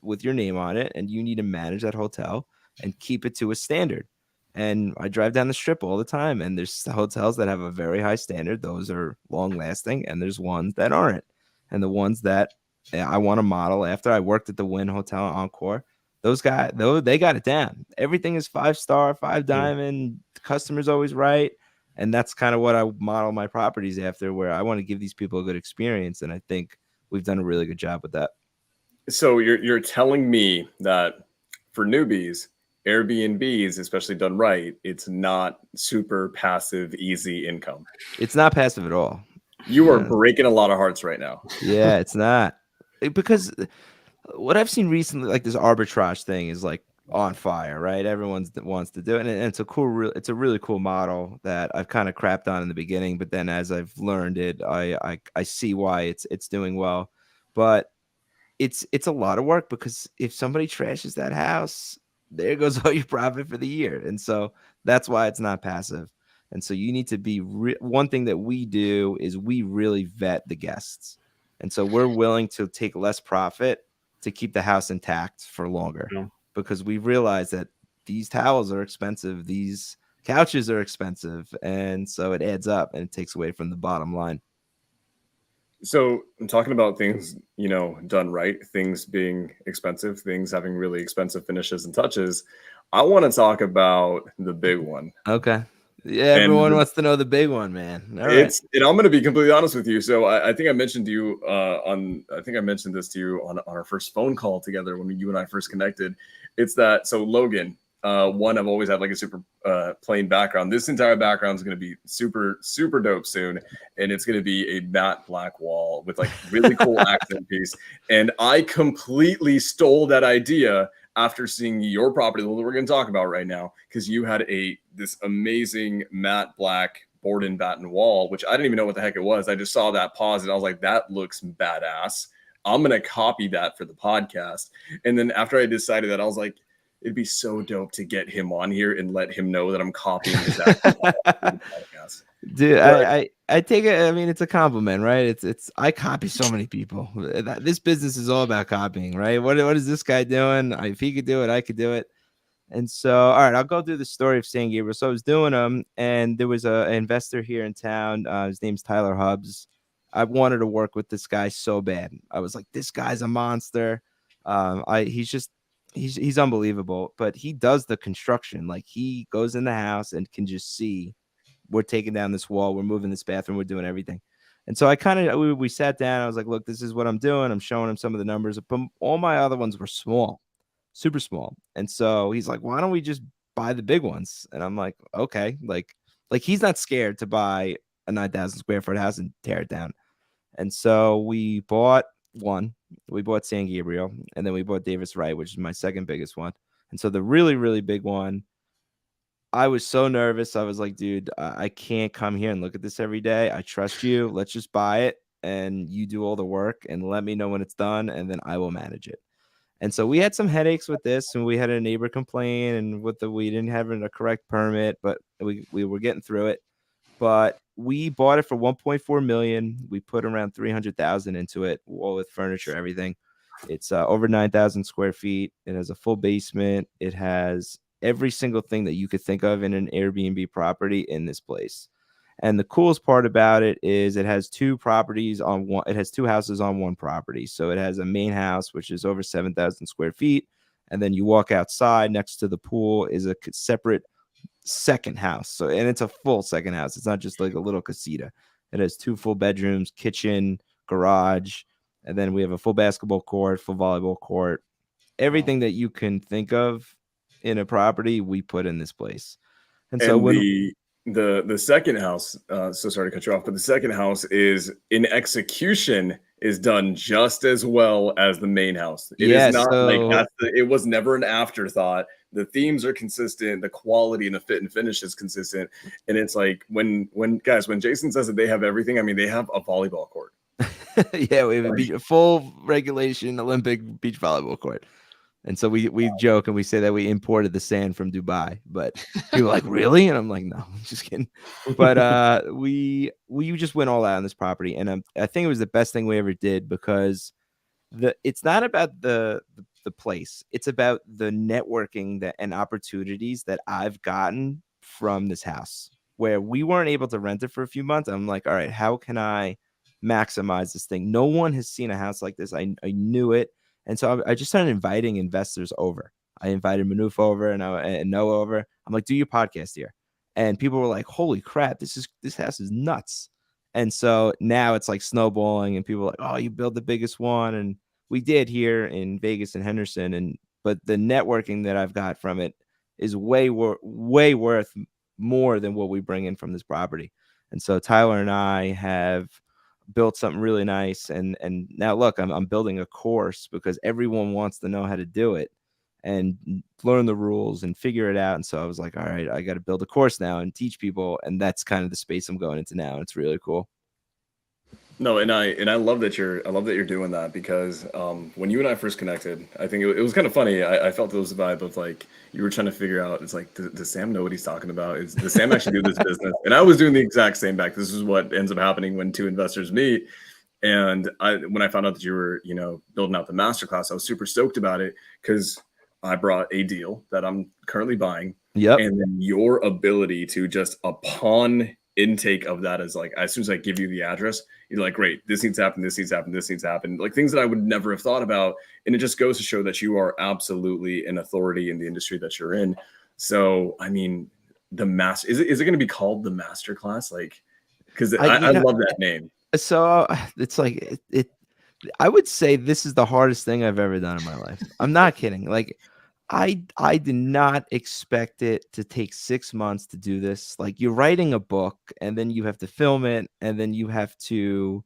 S2: with your name on it, and you need to manage that hotel and keep it to a standard. And I drive down the strip all the time, and there's hotels that have a very high standard. Those are long lasting, and there's ones that aren't. And the ones that I want to model after, I worked at the Wynn Hotel Encore. Those guys, though, they got it down. Everything is 5-star, 5-diamond. The customer's always right. And that's kind of what I model my properties after, where I want to give these people a good experience. And I think we've done a really good job with that.
S3: So you're telling me that for newbies, Airbnbs, especially done right, it's not super passive, easy income.
S2: It's not passive at all.
S3: You are breaking a lot of hearts right now.
S2: Yeah, it's not. Because what I've seen recently, like this arbitrage thing is like on fire, right? Everyone wants to do it. And it's a cool, it's a really cool model that I've kind of crapped on in the beginning, but then as I've learned it, I see why it's doing well. But it's a lot of work, because if somebody trashes that house, there goes all your profit for the year. And so that's why it's not passive. And so you need to be one thing that we do is we really vet the guests. And so we're willing to take less profit to keep the house intact for longer, because we realize that these towels are expensive, these couches are expensive, and so it adds up and it takes away from the bottom line.
S3: So I'm talking about things, you know, done right, things being expensive, things having really expensive finishes and touches. I want to talk about the big one.
S2: Okay. Yeah, everyone wants to know the big one, man. All right.
S3: And I'm going to be completely honest with you. So I think I mentioned to you I think I mentioned this to you on our first phone call together when you and I first connected. It's that, so Logan, one, I've always had like a super plain background. This entire background is going to be super, super dope soon. And it's going to be a matte black wall with like really cool accent piece. And I completely stole that idea after seeing your property that we're going to talk about right now, because you had this amazing matte black board and batten wall, which I didn't even know what the heck it was. I just saw that pause and I was like, that looks badass. I'm going to copy that for the podcast. And then after I decided that, I was like, it'd be so dope to get him on here and let him know that I'm copying exactly the podcast.
S2: Dude, I take it. I mean, it's a compliment, right? It's I copy so many people. This business is all about copying, right? What is this guy doing? If he could do it, I could do it. And so, all right, I'll go through the story of San Gabriel. So I was doing them, and there was an investor here in town. His name's Tyler Hubbs. I wanted to work with this guy so bad. I was like, this guy's a monster. He's unbelievable. But he does the construction. Like, he goes in the house and can just see, we're taking down this wall, we're moving this bathroom, we're doing everything. And so I kind of we sat down. I was like, look, this is what I'm doing. I'm showing him some of the numbers, but all my other ones were small, super small. And so he's like, why don't we just buy the big ones? And I'm like, okay. Like he's not scared to buy a 9,000 square foot house and tear it down. And so we bought San Gabriel, and then we bought Davis Wright, which is my second biggest one. And so the really, really big one, I was so nervous. I was like, dude, I can't come here and look at this every day. I trust you. Let's just buy it, and you do all the work and let me know when it's done, and then I will manage it. And so we had some headaches with this, and we had a neighbor complain, and we didn't have a correct permit, but we were getting through it. But we bought it for 1.4 million. We put around 300,000 into it, all with furniture, everything. It's over 9,000 square feet. It has a full basement. It has every single thing that you could think of in an Airbnb property in this place. And the coolest part about it is it has two houses on one property. So it has a main house, which is over 7,000 square feet. And then you walk outside, next to the pool is a separate second house. So, and it's a full second house. It's not just like a little casita. It has 2 full bedrooms, kitchen, garage. And then we have a full basketball court, full volleyball court, everything that you can think of in a property, we put in this place. And so
S3: the second house, so sorry to cut you off, but the second house is in execution is done just as well as the main house. It is not it was never an afterthought. The themes are consistent, the quality and the fit and finish is consistent. And it's like when Jason says that they have everything, I mean, they have a volleyball court.
S2: Yeah, we have a full regulation Olympic beach volleyball court. And so we joke and we say that we imported the sand from Dubai, but people are like, really? And I'm like, no, I'm just kidding. But we just went all out on this property, and I think it was the best thing we ever did, because it's not about the place. It's about the networking and opportunities that I've gotten from this house, where we weren't able to rent it for a few months. I'm like, all right, how can I maximize this thing? No one has seen a house like this. I knew it. And so I just started inviting investors over. I invited Manuf over and Noah over. I'm like, do your podcast here. And people were like, holy crap, this house is nuts. And so now it's like snowballing, and people are like, oh, you build the biggest one. And we did here in Vegas and Henderson. But the networking that I've got from it is way worth more than what we bring in from this property. And so Tyler and I have built something really nice. And now look, I'm building a course because everyone wants to know how to do it and learn the rules and figure it out. And so I was like, all right, I got to build a course now and teach people. And that's kind of the space I'm going into now. And it's really cool.
S3: No, and I love that you're doing that, because when you and I first connected, I think it was kind of funny. I felt there was a vibe of like you were trying to figure out. It's like, does Sam know what he's talking about? Does Sam actually do this business? And I was doing the exact same back. This is what ends up happening when two investors meet. And when I found out that you were building out the masterclass, I was super stoked about it, because I brought a deal that I'm currently buying.
S2: Yep.
S3: And then your ability to just upon intake of that is like, as soon as I give you the address, you're like, great, this needs to happen, this needs to happen, this needs to happen. Like things that I would never have thought about. And it just goes to show that you are absolutely an authority in the industry that you're in. So, I mean, is it going to be called the Masterclass? Like, because I love that name.
S2: So it's like, I would say this is the hardest thing I've ever done in my life. I'm not kidding. Like, I did not expect it to take 6 months to do this. Like, you're writing a book, and then you have to film it, and then you have to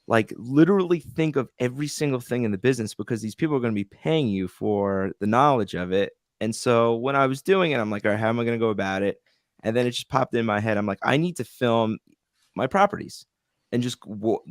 S2: like literally think of every single thing in the business, because these people are going to be paying you for the knowledge of it. And so when I was doing it, I'm like, all right, how am I going to go about it? And then it just popped in my head. I'm like, I need to film my properties and just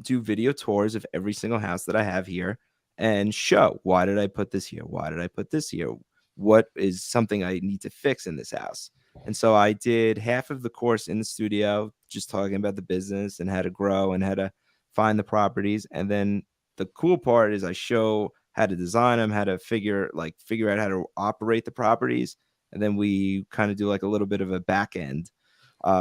S2: do video tours of every single house that I have here and show, why did I put this here? Why did I put this here? What is something I need to fix in this house? And so I did half of the course in the studio, just talking about the business and how to grow and how to find the properties. And then the cool part is I show how to design them, how to figure out how to operate the properties. And then we kind of do like a little bit of a back end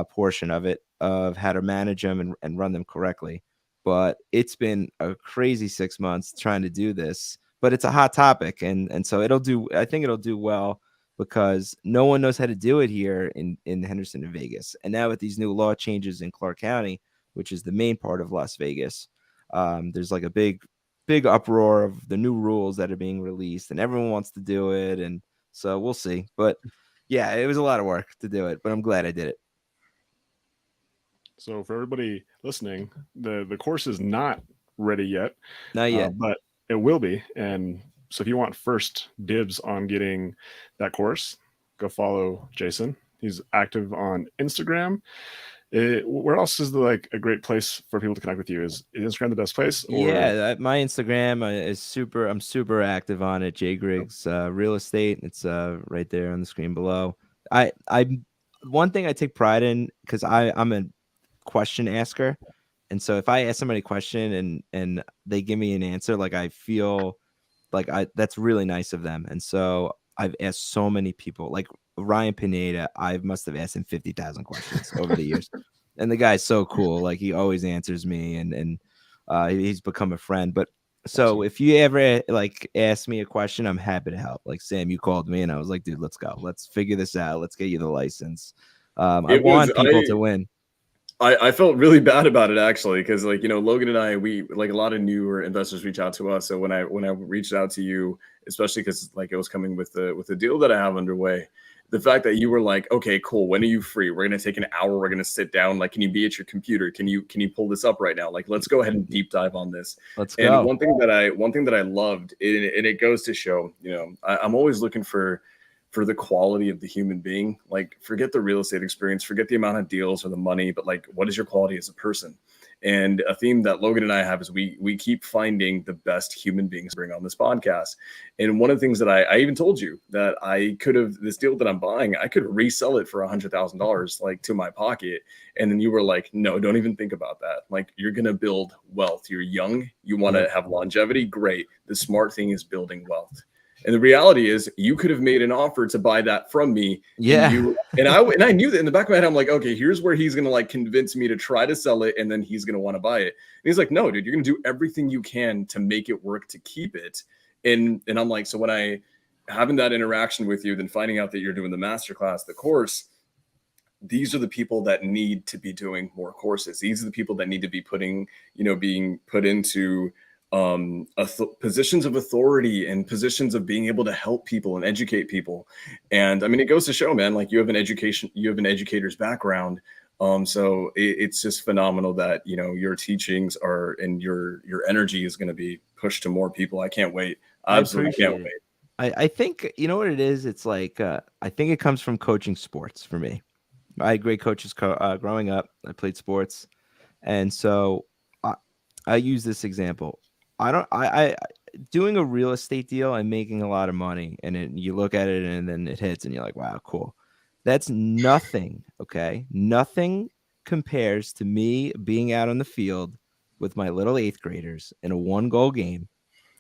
S2: portion of it, of how to manage them and run them correctly. But it's been a crazy 6 months trying to do this, but it's a hot topic. And so I think it'll do well, because no one knows how to do it here in Henderson and Vegas. And now with these new law changes in Clark County, which is the main part of Las Vegas, there's like a big uproar of the new rules that are being released, and everyone wants to do it. And so we'll see. But yeah, it was a lot of work to do it, but I'm glad I did it.
S1: So for everybody listening, the course is not ready yet.
S2: Not yet.
S1: But it will be. And so if you want first dibs on getting that course, go follow Jason. He's active on Instagram. Where else is a great place for people to connect with you? Is Instagram the best place? Or?
S2: Yeah, my Instagram is I'm super active on it. J Griggs Real Estate. It's right there on the screen below. I one thing I take pride in, because I'm a question asker, and so if I ask somebody a question and they give me an answer, like I feel like that's really nice of them. And so I've asked so many people, like Ryan Pineda, I must have asked him 50,000 questions over the years. And the guy's so cool. Like, he always answers me, and he's become a friend. But so if you ever like ask me a question, I'm happy to help. Like, Sam, you called me and I was like, dude, let's go. Let's figure this out. Let's get you the license. I want people to win.
S3: I felt really bad about it, actually, because Logan and I, we like a lot of newer investors reach out to us. So when I reached out to you, especially because it was coming with the deal that I have underway, the fact that you were like, okay, cool, when are you free? We're gonna take an hour. We're gonna sit down. Like, can you be at your computer? Can you pull this up right now? Like, let's go ahead and deep dive on this.
S2: Let's go.
S3: And one thing that I loved, and it goes to show, I'm always looking for the quality of the human being. Like, forget the real estate experience, forget the amount of deals or the money, but like, what is your quality as a person? And a theme that Logan and I have is we keep finding the best human beings to bring on this podcast. And one of the things that I even told you that I could have, this deal that I'm buying, I could resell it for $100,000 like to my pocket. And then you were like, no, don't even think about that. Like, you're going to build wealth. You're young. You want to have longevity. Great. The smart thing is building wealth. And the reality is, you could have made an offer to buy that from me.
S2: Yeah.
S3: And I knew that in the back of my head. I'm like, okay, here's where he's gonna like convince me to try to sell it, and then he's gonna want to buy it. And he's like, no, dude, you're gonna do everything you can to make it work to keep it. And I'm like, so when I having that interaction with you, then finding out that you're doing the masterclass, the course, these are the people that need to be doing more courses. These are the people that need to be being put into positions of authority and positions of being able to help people and educate people. And I mean, it goes to show, man, like you have an educator's background. So it's just phenomenal that, your teachings are, and your energy is going to be pushed to more people. I can't wait. I absolutely can't wait.
S2: I think, you know what it is? It's like, I think it comes from coaching sports for me. I had great coaches growing up. I played sports. And so I use this example. I doing a real estate deal and making a lot of money, and you look at it and then it hits and you're like, wow, cool. That's nothing. Okay. Nothing compares to me being out on the field with my little 8th graders in a 1-goal game.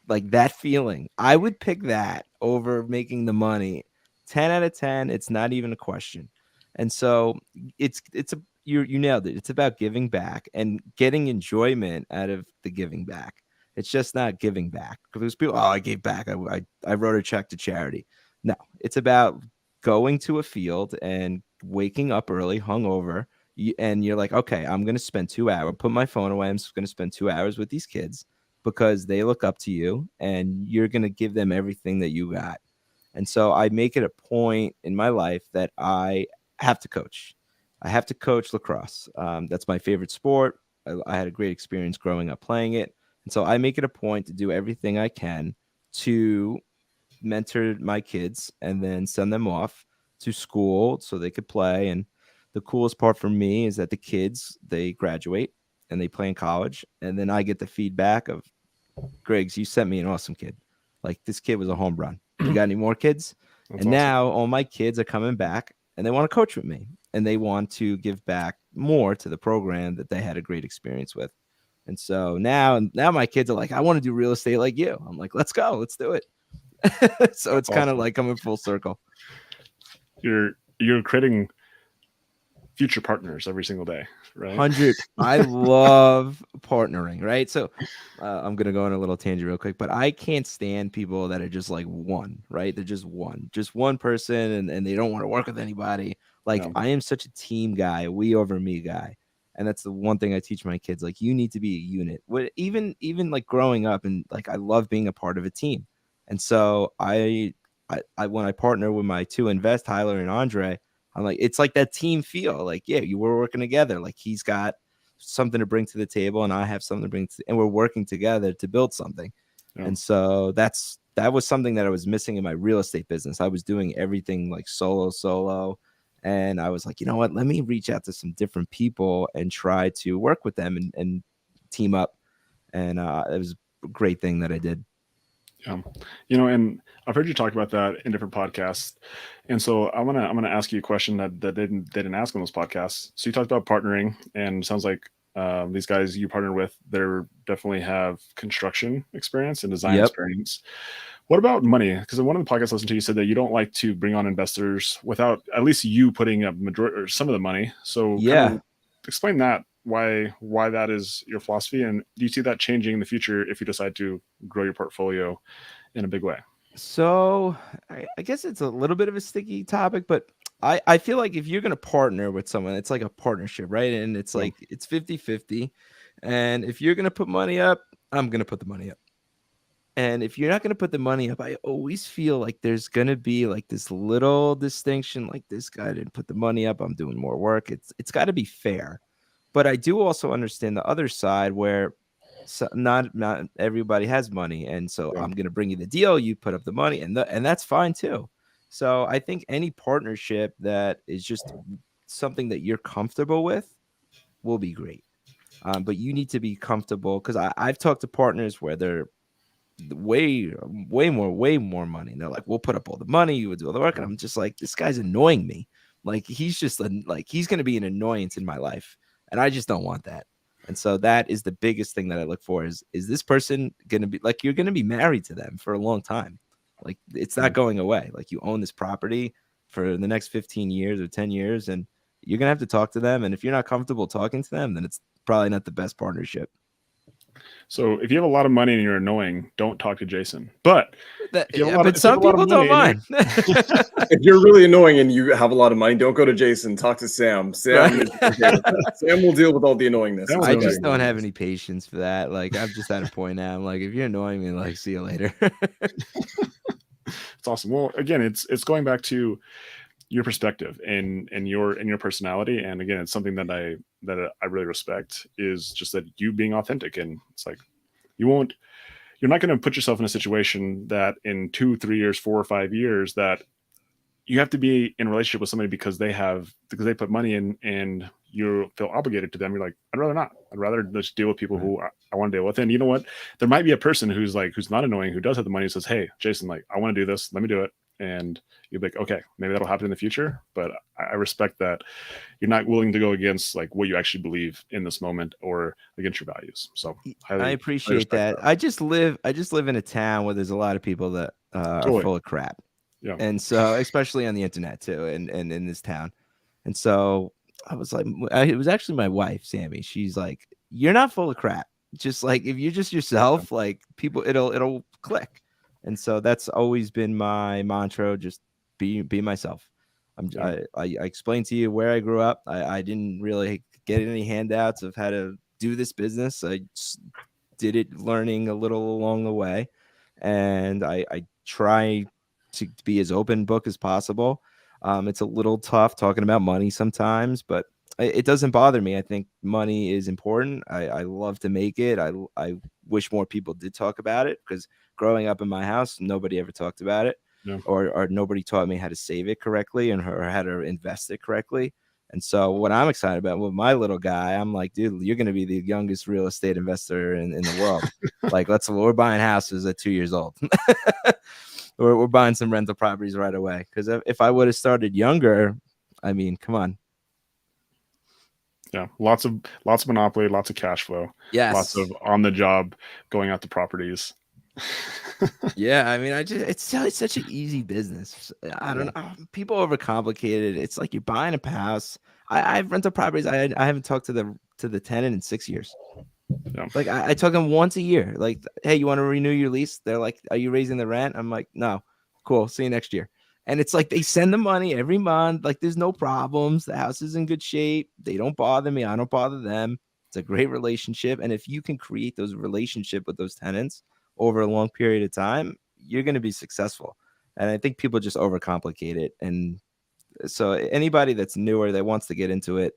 S2: Like, that feeling, I would pick that over making the money. 10 out of 10. It's not even a question. And so you nailed it. It's about giving back and getting enjoyment out of the giving back. It's just not giving back because people, I gave back. I wrote a check to charity. No, it's about going to a field and waking up early, hungover, and you're like, okay, I'm going to spend 2 hours, put my phone away. I'm just going to spend 2 hours with these kids because they look up to you and you're going to give them everything that you got. And so I make it a point in my life that I have to coach. I have to coach lacrosse. That's my favorite sport. I had a great experience growing up playing it. And so I make it a point to do everything I can to mentor my kids and then send them off to school so they could play. And the coolest part for me is that the kids, they graduate and they play in college. And then I get the feedback of, Griggs, you sent me an awesome kid. Like, this kid was a home run. You got any more kids? That's awesome. Now all my kids are coming back and they want to coach with me and they want to give back more to the program that they had a great experience with. And so now my kids are like, I want to do real estate like you. I'm like, let's go, let's do it. So it's kind of like coming full circle.
S1: You're creating future partners every single day, right?
S2: 100. I love partnering, right? So I'm going to go on a little tangent real quick, but I can't stand people that are just like one, right? They're just one person and they don't want to work with anybody. Like, I am such a team guy, we over me guy. And that's the one thing I teach my kids. Like, you need to be a unit. Even like growing up, and like, I love being a part of a team. And so I when I partner with my 2 invest, Tyler and Andre, I'm like, it's like that team feel. Like, yeah, you were working together. Like, he's got something to bring to the table and I have something to bring and we're working together to build something. Yeah. And so that was something that I was missing in my real estate business. I was doing everything like solo. And I was like, you know what, let me reach out to some different people and try to work with them and team up. And it was a great thing that I did.
S1: Yeah. And I've heard you talk about that in different podcasts. And so I'm gonna ask you a question that they didn't ask on those podcasts. So you talked about partnering, and it sounds like these guys you partner with, they definitely have construction experience and design experience. What about money? Because in one of the podcasts I listened to, you said that you don't like to bring on investors without at least you putting up majority or some of the money. So kind of explain that. Why that is your philosophy, and do you see that changing in the future if you decide to grow your portfolio in a big way?
S2: So I guess it's a little bit of a sticky topic, but I feel like if you're going to partner with someone, it's like a partnership, right? And it's like, it's 50-50. And if you're going to put money up, I'm going to put the money up. And if you're not going to put the money up, I always feel like there's going to be like this little distinction, like, this guy didn't put the money up, I'm doing more work. It's got to be fair. But I do also understand the other side where not everybody has money. And so I'm going to bring you the deal. You put up the money and that's fine too. So I think any partnership that is just something that you're comfortable with will be great. But you need to be comfortable, because I've talked to partners where they're way more money, and they're like, we'll put up all the money, you would do all the work, and I'm just like, this guy's annoying me. Like, he's just like, he's going to be an annoyance in my life, and I just don't want that. And so that is the biggest thing that I look for, is this person going to be like, you're going to be married to them for a long time. Like, it's not going away. Like, you own this property for the next 15 years or 10 years, and you're going to have to talk to them. And if you're not comfortable talking to them, then it's probably not the best partnership.
S1: So if you have a lot of money and you're annoying, don't talk to Jason. But
S2: some people don't mind.
S3: If you're really annoying and you have a lot of money, don't go to Jason. Talk to Sam. Sam will deal with all the annoyingness.
S2: I just don't have any patience for that. Like, I'm just at a point now. I'm like, if you're annoying me, like, see you later.
S1: It's awesome. Well, again, it's going back to your perspective and your personality. And again, it's something that I really respect, is just that you being authentic. And it's like, you're not going to put yourself in a situation that in 2, 3 years, 4 or 5 years, that you have to be in a relationship with somebody because they put money in and you feel obligated to them. You're like, I'd rather not. I'd rather just deal with people who I want to deal with. And you know what? There might be a person who's not annoying, who does have the money, who says, hey, Jason, like, I want to do this. Let me do it. And you'll be like, okay, maybe that'll happen in the future. But I respect that you're not willing to go against like what you actually believe in this moment or against your values. So
S2: I appreciate that. I just live in a town where there's a lot of people that are full of crap.
S1: Yeah.
S2: And so, especially on the internet too, and in this town. And so I was like, it was actually my wife, Sammy. She's like, you're not full of crap. Just like, if you're just yourself, like, people, it'll click. And so that's always been my mantra, just be myself. I explained to you where I grew up. I didn't really get any handouts of how to do this business. I just did it learning a little along the way. And I try to be as open book as possible. It's a little tough talking about money sometimes, but it doesn't bother me. I think money is important. I love to make it. I wish more people did talk about it, because growing up in my house, nobody ever talked about it.
S1: Yeah.
S2: Or nobody taught me how to save it correctly or how to invest it correctly. And so what I'm excited about with my little guy, I'm like, dude, you're going to be the youngest real estate investor in the world. Like, we're buying houses at 2 years old. We're buying some rental properties right away. Because if I would have started younger, I mean, come on.
S1: Yeah, lots of monopoly, lots of cash flow.
S2: Yes,
S1: lots of on the job going out to properties.
S2: Yeah, I mean, it's such an easy business. I don't know. People overcomplicate it. It's like you're buying a house. I've rented properties. I haven't talked to the tenant in 6 years.
S1: Yeah.
S2: Like, I talk to them once a year. Like, hey, you want to renew your lease? They're like, are you raising the rent? I'm like, no. Cool. See you next year. And it's like they send the money every month. Like, there's no problems. The house is in good shape. They don't bother me. I don't bother them. It's a great relationship. And if you can create those relationships with those tenants over a long period of time, you're going to be successful. And I think people just overcomplicate it. And so anybody that's newer that wants to get into it,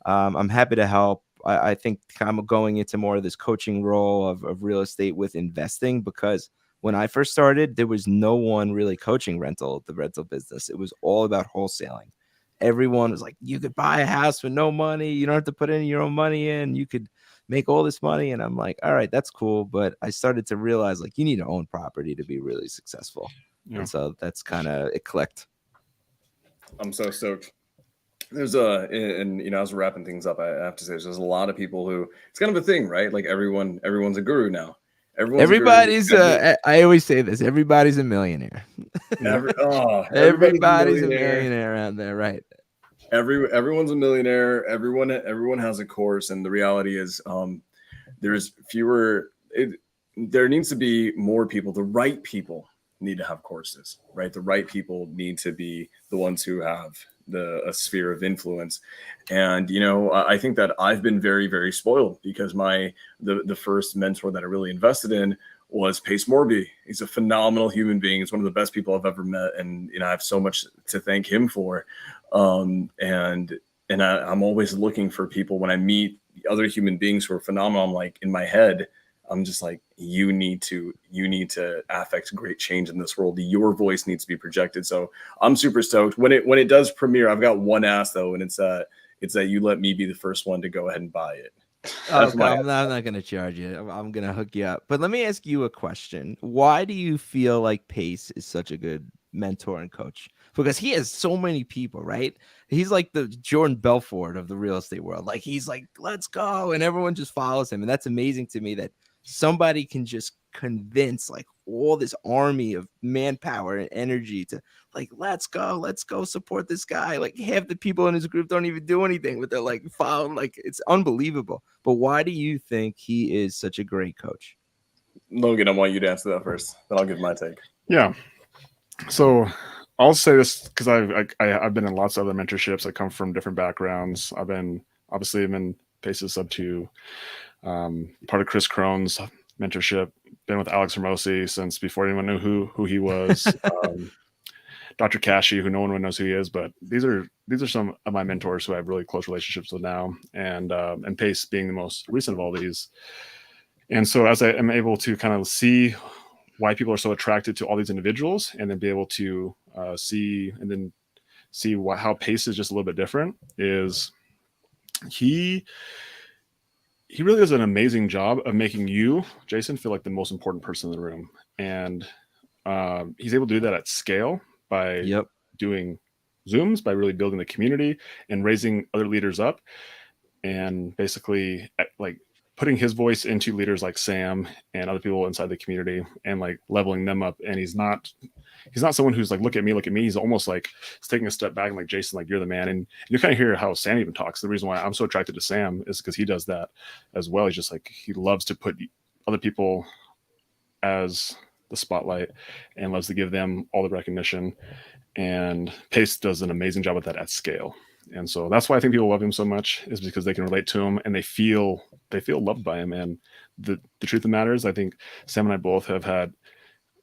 S2: I'm happy to help. I think I'm going into more of this coaching role of real estate with investing, because when I first started, there was no one really coaching the rental business. It was all about wholesaling. Everyone was like, you could buy a house with no money. You don't have to put any of your own money in. You could make all this money. And I'm like, all right, that's cool. But I started to realize, like, you need to own property to be really successful. Yeah. And so that's kind of, it clicked.
S3: I'm so stoked. There's as we're wrapping things up, I have to say, there's a lot of people who, it's kind of a thing, right? Like, everyone's a guru now.
S2: Everybody's I always say this, everybody's a millionaire. Everybody's a millionaire out there, right?
S3: Everyone's a millionaire. Everyone has a course, and the reality is there's fewer. There needs to be more people. The right people need to have courses, right? The right people need to be the ones who have a sphere of influence. And I think that I've been very, very spoiled, because the first mentor that I really invested in was Pace Morby. He's a phenomenal human being. He's one of the best people I've ever met, and I have so much to thank him for. And I'm always looking for people when I meet other human beings who are phenomenal. I'm like, in my head, I'm just like, you need to affect great change in this world. Your voice needs to be projected. So I'm super stoked. When it does premiere, I've got one ask though, and it's that you let me be the first one to go ahead and buy it. That's my
S2: I'm not going to charge you. I'm going to hook you up. But let me ask you a question. Why do you feel like Pace is such a good mentor and coach? Because he has so many people, right? He's like the Jordan Belfort of the real estate world. Like he's like, let's go. And everyone just follows him. And that's amazing to me that somebody can just convince like all this army of manpower and energy to like, let's go support this guy. Like half the people in his group don't even do anything, but they're like following. Like it's unbelievable. But why do you think he is such a great coach?
S3: Logan, I want you to answer that first. Then I'll give my take.
S1: Yeah. So I'll say this because I've been in lots of other mentorships. I come from different backgrounds. I've been Pace's sub to part of Chris Crone's mentorship. Been with Alex Hermosi since before anyone knew who he was. Dr. Kashi, who no one knows who he is, but these are some of my mentors who I have really close relationships with now, and Pace being the most recent of all these. And so as I am able to kind of see why people are so attracted to all these individuals, and then be able to see how Pace is just a little bit different, is he really does an amazing job of making you, Jason, feel like the most important person in the room. And he's able to do that at scale by doing Zooms, by really building the community and raising other leaders up, and basically like putting his voice into leaders like Sam and other people inside the community and like leveling them up. And he's not someone who's like, look at me. He's almost like he's taking a step back and like, Jason, like you're the man. And you kind of hear how Sam even talks. The reason why I'm so attracted to Sam is because he does that as well. He's just like, he loves to put other people as the spotlight and loves to give them all the recognition. And Pace does an amazing job with that at scale. And so that's why I think people love him so much, is because they can relate to him and they feel loved by him. And the truth of the matter is, I think Sam and I both have had,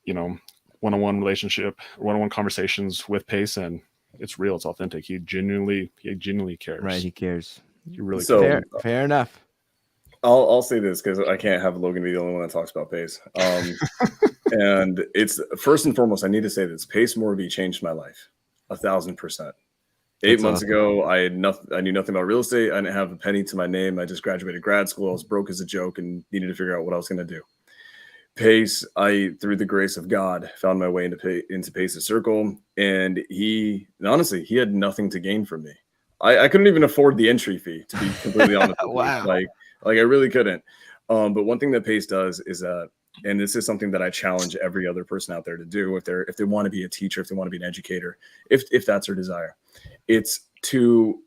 S1: one-on-one relationship, one-on-one conversations with Pace, and it's real, it's authentic. He genuinely cares.
S2: Right, he cares.
S1: He really
S3: So
S2: fair enough.
S3: I'll say this because I can't have Logan be the only one that talks about Pace. And it's first and foremost, I need to say this: Pace Morby changed my life 1,000%. 8 months ago, I knew nothing about real estate. I didn't have a penny to my name. I just graduated grad school. I was broke as a joke and needed to figure out what I was going to do. Pace, through the grace of God, found my way into Pace's circle, and he had nothing to gain from me. I couldn't even afford the entry fee, to be completely honest with
S2: Wow.
S3: you. Like I really couldn't. But one thing that Pace does is that, and this is something that I challenge every other person out there to do, if they want to be a teacher, if they want to be an educator, if that's their desire, it's to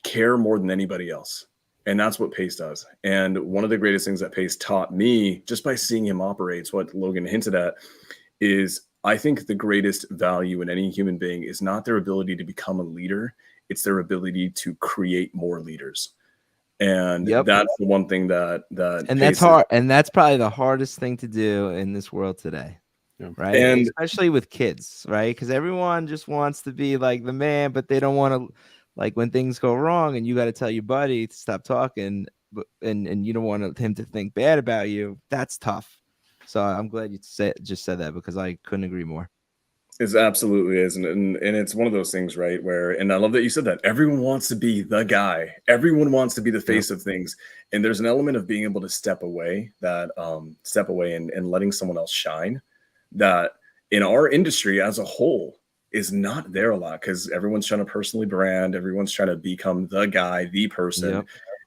S3: care more than anybody else. And that's what Pace does. And one of the greatest things that Pace taught me, just by seeing him operate, what Logan hinted at, is I think the greatest value in any human being is not their ability to become a leader. It's their ability to create more leaders. And that's the one thing that
S2: and that's hard. And that's probably the hardest thing to do in this world today.
S1: Yeah.
S2: Right. And especially with kids, right? Because everyone just wants to be like the man, but they don't want to, like, when things go wrong and you got to tell your buddy to stop talking, and you don't want him to think bad about you. That's tough. So I'm glad you just said that, because I couldn't agree more.
S3: It absolutely is. And it's one of those things, right, where, and I love that you said that, everyone wants to be the guy. Everyone wants to be the face of things. And there's an element of being able to step away and letting someone else shine, that in our industry as a whole is not there a lot, because everyone's trying to personally brand, everyone's trying to become the guy, the person.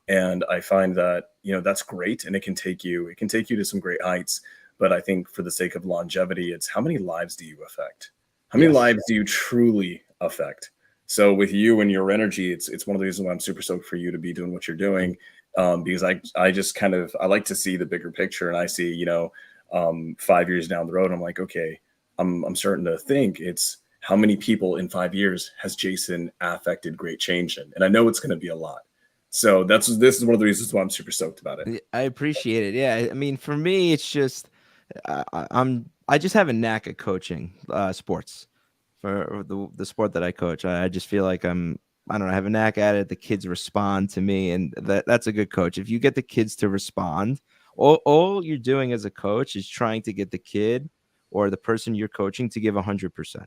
S3: And I find that, that's great. And it can take you to some great heights. But I think for the sake of longevity, it's how many lives do you affect? How many lives do you truly affect? So with you and your energy, it's one of the reasons why I'm super stoked for you to be doing what you're doing. Because I just I like to see the bigger picture, and I see, 5 years down the road, I'm like, okay, I'm starting to think it's how many people in 5 years has Jason affected great change in? And I know it's going to be a lot. So this is one of the reasons why I'm super stoked about it.
S2: I appreciate it. Yeah. I mean, for me, it's just, I just have a knack at coaching sports, for the sport that I coach. I just feel like I have a knack at it. The kids respond to me, and that's a good coach. If you get the kids to respond, all you're doing as a coach is trying to get the kid or the person you're coaching to give 100%.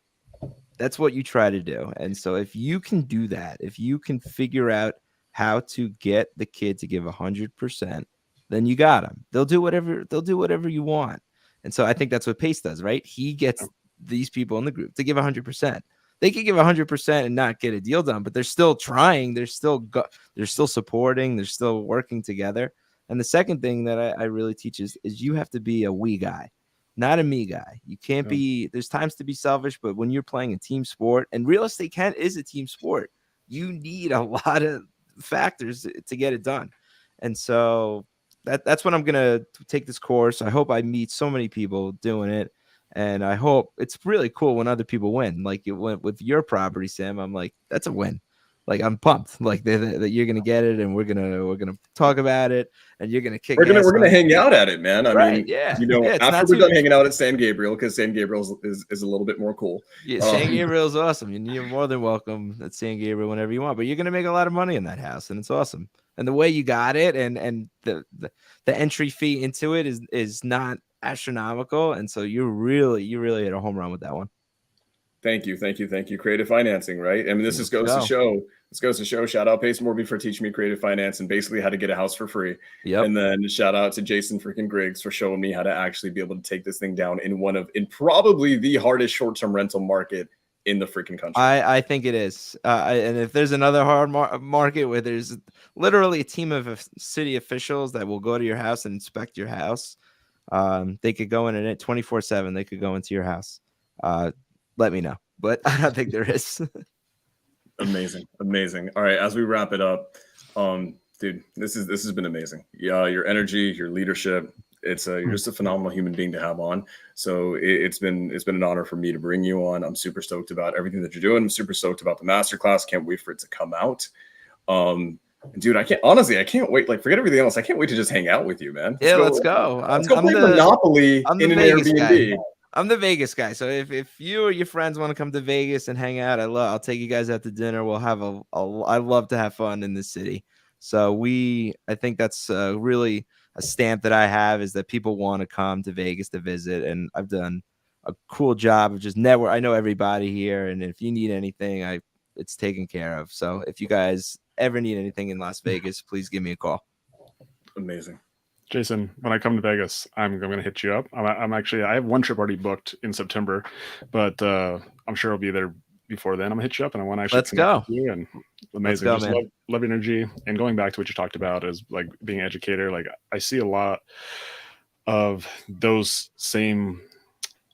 S2: That's what you try to do. And so if you can do that, if you can figure out how to get the kid to give 100%, then you got them. They'll do whatever you want. And so I think that's what Pace does, right? He gets these people in the group to give 100%. They could give 100% and not get a deal done, but they're still trying. They're still supporting. They're still working together. And the second thing that I really teach is you have to be a we guy, not a me guy. You can't be. There's times to be selfish, but when you're playing a team sport, and real estate is a team sport, you need a lot of factors to get it done. And so that's what I'm gonna take this course. I hope I meet so many people doing it. And I hope it's really cool when other people win. Like it went with your property, Sam. I'm like, that's a win. Like I'm pumped. Like that you're gonna get it, and we're gonna talk about it, and you're gonna kick.
S3: We're gonna hang out at it, man. I mean,
S2: yeah.
S3: After we're done hanging out at San Gabriel, because San Gabriel is a little bit more cool.
S2: Yeah, San Gabriel is awesome. You're more than welcome at San Gabriel whenever you want. But you're gonna make a lot of money in that house, and it's awesome. And the way you got it, and the entry fee into it is not astronomical, and so you really hit a home run with that one.
S3: Thank you. Creative financing, right? I mean, this goes to show. Shout out Pace Morby for teaching me creative finance and basically how to get a house for free.
S2: Yep.
S3: And then shout out to Jason freaking Griggs for showing me how to actually be able to take this thing down in probably the hardest short-term rental market in the freaking country.
S2: I think it is. And if there's another hard market where there's literally a team of city officials that will go to your house and inspect your house, they could go in and 24/7. They could go into your house. Let me know, but I don't think there is.
S3: Amazing. All right, as we wrap it up, dude, this has been amazing. Yeah, your energy, your leadership. You're just a phenomenal human being to have on. So it's been an honor for me to bring you on. I'm super stoked about everything that you're doing. I'm super stoked about the masterclass. Can't wait for it to come out. Dude, I can't wait. Like, forget everything else. I can't wait to just hang out with you, man.
S2: Let's go.
S3: Let's go play Monopoly in an Airbnb.
S2: I'm the Vegas guy. So if you or your friends want to come to Vegas and hang out, I'll take you guys out to dinner. We'll have I love to have fun in this city. So I think that's really a stamp that I have, is that people want to come to Vegas to visit. And I've done a cool job of just network. I know everybody here. And if you need anything, it's taken care of. So if you guys ever need anything in Las Vegas, please give me a call.
S3: Amazing.
S1: Jason, when I come to Vegas, I'm going to hit you up. I have one trip already booked in September, but I'm sure I'll be there before then. I'm going to hit you up, and I want to actually
S2: Let's go.
S1: You. And amazing.
S2: Let's go,
S1: just love your energy. And going back to what you talked about is like being an educator. Like I see a lot of those same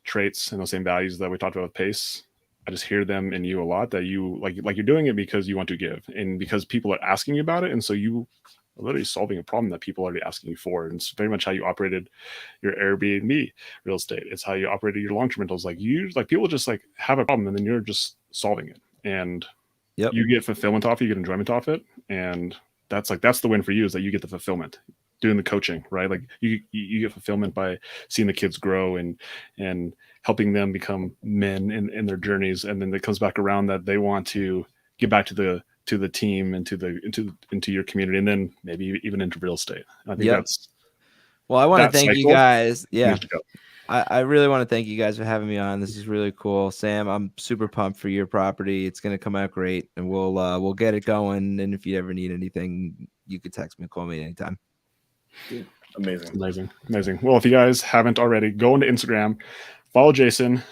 S1: traits and those same values that we talked about with Pace. I just hear them in you a lot, that you like you're doing it because you want to give, and because people are asking you about it. And so you are literally solving a problem that people are already asking you for. And it's very much how you operated your Airbnb real estate. It's how you operated your long-term rentals. Like people just like have a problem, and then you're just solving it. And you get fulfillment off it, you get enjoyment off it. And that's the win for you, is that you get the fulfillment doing the coaching, right? Like you get fulfillment by seeing the kids grow and helping them become men in their journeys. And then it comes back around that they want to get back to the team, into your community, and then maybe even into real estate. I think that's.
S2: Well, I want to thank you guys. Yeah. I really want to thank you guys for having me on. This is really cool. Sam, I'm super pumped for your property. It's going to come out great, and we'll get it going. And if you ever need anything, you could text me, call me anytime.
S3: Dude, amazing.
S1: Well, if you guys haven't already, go into Instagram, follow Jason.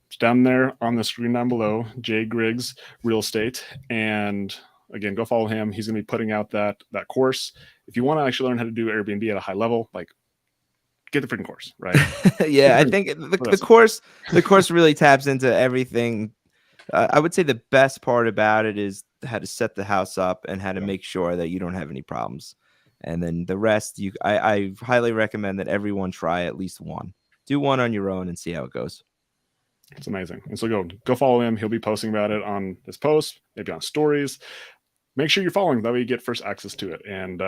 S1: It's down there on the screen down below, J Griggs Real Estate. And again, go follow him. He's going to be putting out that course. If you want to actually learn how to do Airbnb at a high level, like, get the freaking course, right?
S2: Yeah, I think the course really taps into everything. I would say the best part about it is how to set the house up and how to make sure that you don't have any problems. And then the rest, I highly recommend that everyone try at least one. Do one on your own and see how it goes.
S1: It's amazing. And so go follow him. He'll be posting about it on his post, maybe on stories. Make sure you're following. That way you get first access to it, and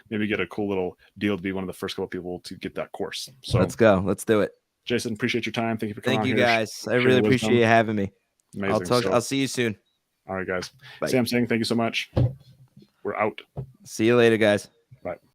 S1: maybe get a cool little deal to be one of the first couple of people to get that course. So
S2: let's go. Let's do it.
S1: Jason, appreciate your time. Thank you for coming.
S2: Thank you, guys. I really appreciate you having me.
S1: Amazing.
S2: I'll see you soon.
S1: All right, guys.
S2: Bye.
S1: Sam saying thank you so much. We're out.
S2: See you later, guys.
S1: Bye.